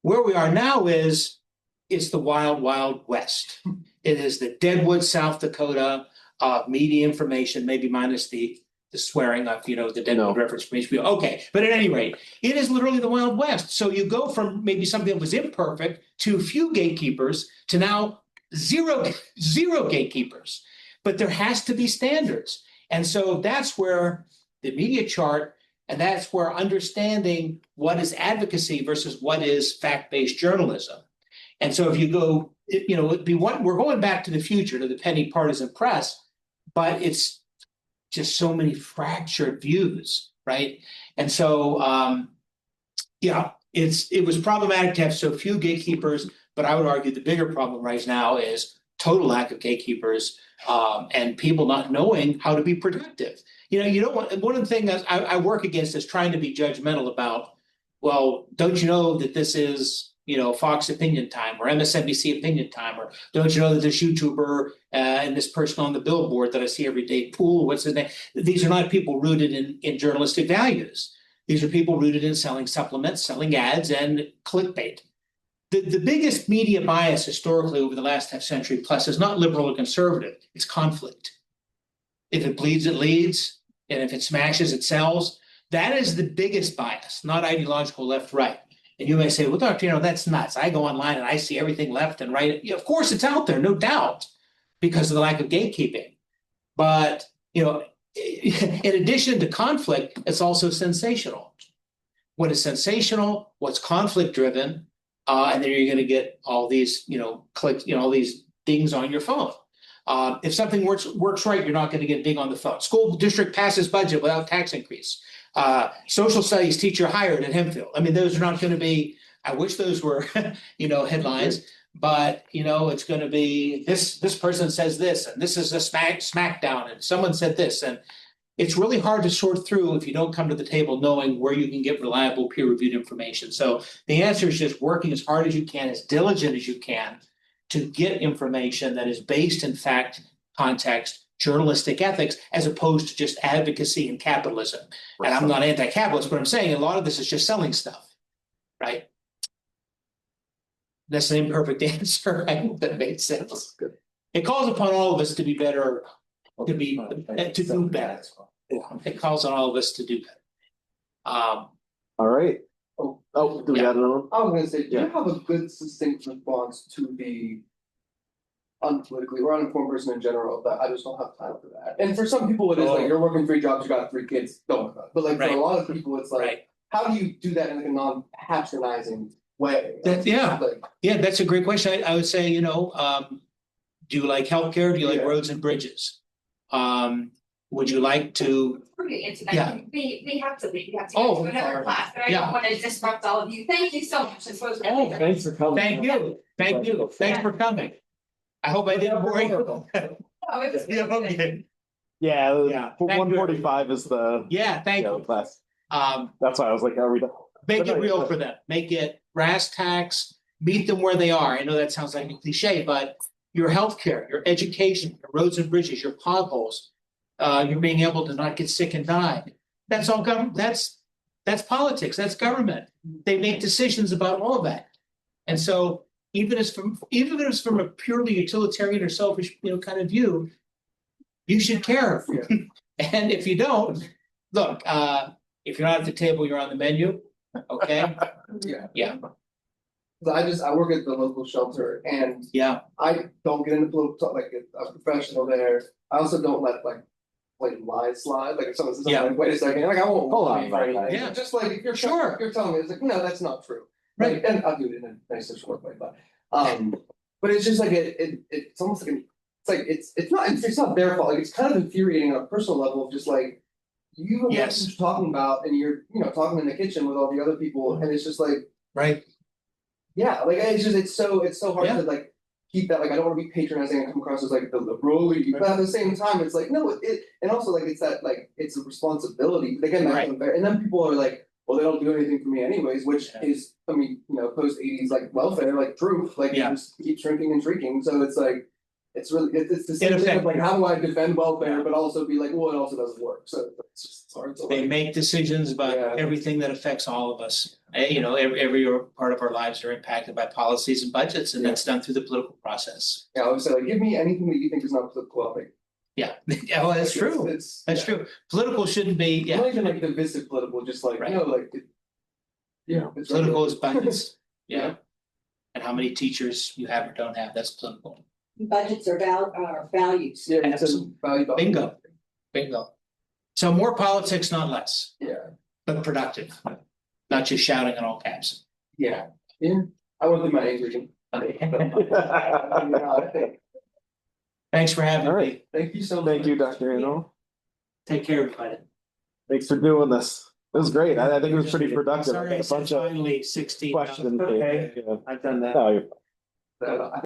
Where we are now is, it's the wild, wild west. It is the Deadwood, South Dakota of media information, maybe minus the swearing of, you know, the Deadwood reference from HBO. Okay, but at any rate, it is literally the Wild West. So you go from maybe something that was imperfect to few gatekeepers to now zero gatekeepers. But there has to be standards. And so that's where the media chart, and that's where understanding what is advocacy versus what is fact-based journalism. And so if you go, you know, we're going back to the future, to the penny partisan press, but it's just so many fractured views, right? And so, yeah, it was problematic to have so few gatekeepers, but I would argue the bigger problem right now is total lack of gatekeepers and people not knowing how to be productive. You know, you don't want, one of the things I work against is trying to be judgmental about, well, don't you know that this is, you know, Fox opinion time or MSNBC opinion time, or don't you know that this YouTuber and this person on the billboard that I see every day, Pool, what's his name? These are not people rooted in journalistic values. These are people rooted in selling supplements, selling ads, and clickbait. The biggest media bias historically over the last half century plus is not liberal or conservative, it's conflict. If it bleeds, it leads, and if it smashes, it sells. That is the biggest bias, not ideological left-right. And you may say, well, Doctor, you know, that's nuts. I go online and I see everything left and right. Yeah, of course, it's out there, no doubt, because of the lack of gatekeeping. But, you know, in addition to conflict, it's also sensational. What is sensational, what's conflict driven, and then you're going to get all these, you know, clicks, you know, all these dings on your phone. If something works right, you're not going to get a ding on the phone. School district passes budget without tax increase. Social studies teacher hired at Hempfield. I mean, those are not going to be, I wish those were, you know, headlines, but, you know, it's going to be this person says this, and this is a smackdown, and someone said this. And it's really hard to sort through if you don't come to the table knowing where you can get reliable peer-reviewed information. So the answer is just working as hard as you can, as diligent as you can, to get information that is based in fact, context, journalistic ethics, as opposed to just advocacy and capitalism. And I'm not anti-capitalist, but I'm saying a lot of this is just selling stuff, right? That's an imperfect answer. I hope that made sense. Good. It calls upon all of us to be better, to do better. It calls on all of us to do better. All right. Oh, do we got another one? I was gonna say, do you have a good succinct response to the unpolitically or uninformed person in general, but I just don't have time for that. And for some people it is like you're working 3 jobs, you got 3 kids, don't worry about it. But like for a lot of people, it's like, how do you do that in like a non-patronizing way? That's a great question. I would say, you know, do you like healthcare? Do you like roads and bridges? Would you like to? We have to leave. We have to go to another class, but I don't want to disrupt all of you. Thank you so much. This was really good. Thanks for coming. Thank you. Thanks for coming. I hope I didn't bore you. Oh, it was really good. Yeah, 145 is the thank you. Class. That's why I was like, are we done? Make it real for them. Make it brass tacks. Meet them where they are. I know that sounds like a cliche, but your healthcare, your education, your roads and bridges, your potholes, you're being able to not get sick and die. That's all government. That's politics. That's government. They make decisions about all of that. And so even if it's from a purely utilitarian or selfish, you know, kind of view, you should care. And if you don't, look, if you're not at the table, you're on the menu. Okay. I work at the local shelter, and I don't get into political, like a professional there. I also don't let like lies slide. Like if someone says something, like, wait a second, like I won't hold on for anything. Just like if you're telling me, it's like, no, that's not true. Right. And I'll do it in a nice short way, but But it's just like it's almost like it's not their fault. Like it's kind of infuriating on a personal level of just like you have Yes. what you're talking about, and you're talking in the kitchen with all the other people, and it's just like Right. yeah, like it's so hard Yeah. to like keep that. Like I don't want to be patronizing and come across as like the liberal-y, but at the same time, it's like no, and also like it's that like it's a responsibility. But again, that's Right. unfair. And then people are like, well, they don't do anything for me anyways, which Yeah. is, I mean, post 80s like welfare, like proof, like Yeah. you just keep shrinking and shrinking. So it's like it's really it's the same thing affects of like how do I defend welfare, Yeah. but also be like, well, it also doesn't work. So it's hard to They like, make decisions about Yeah. everything that affects all of us. Every part of our lives are impacted by policies and budgets, and Yeah. that's done through the political process. I always say like give me anything that you think is not political. I'll take it. Yeah, yeah, well, that's Like, true. It's That's true. Political shouldn't be, Not yeah, even like divisive political, just like Right. like it's political is budgets, Yeah. yeah. And how many teachers you have or don't have, that's political. Budgets are values. Yeah, it's a Absolutely. value. Bingo. Bingo. So more politics, not less, Yeah, but productive, not just shouting in all caps. yeah. I went through my angry. Thanks for having All me. right. Thank you so much. Thank you, Dr. Yenerall. Take care, everybody. Thanks for doing this. It was great. I think it was pretty productive. I Sorry, got I a said bunch of finally 16. questions. Okay. Yeah. I've done that. No, you're I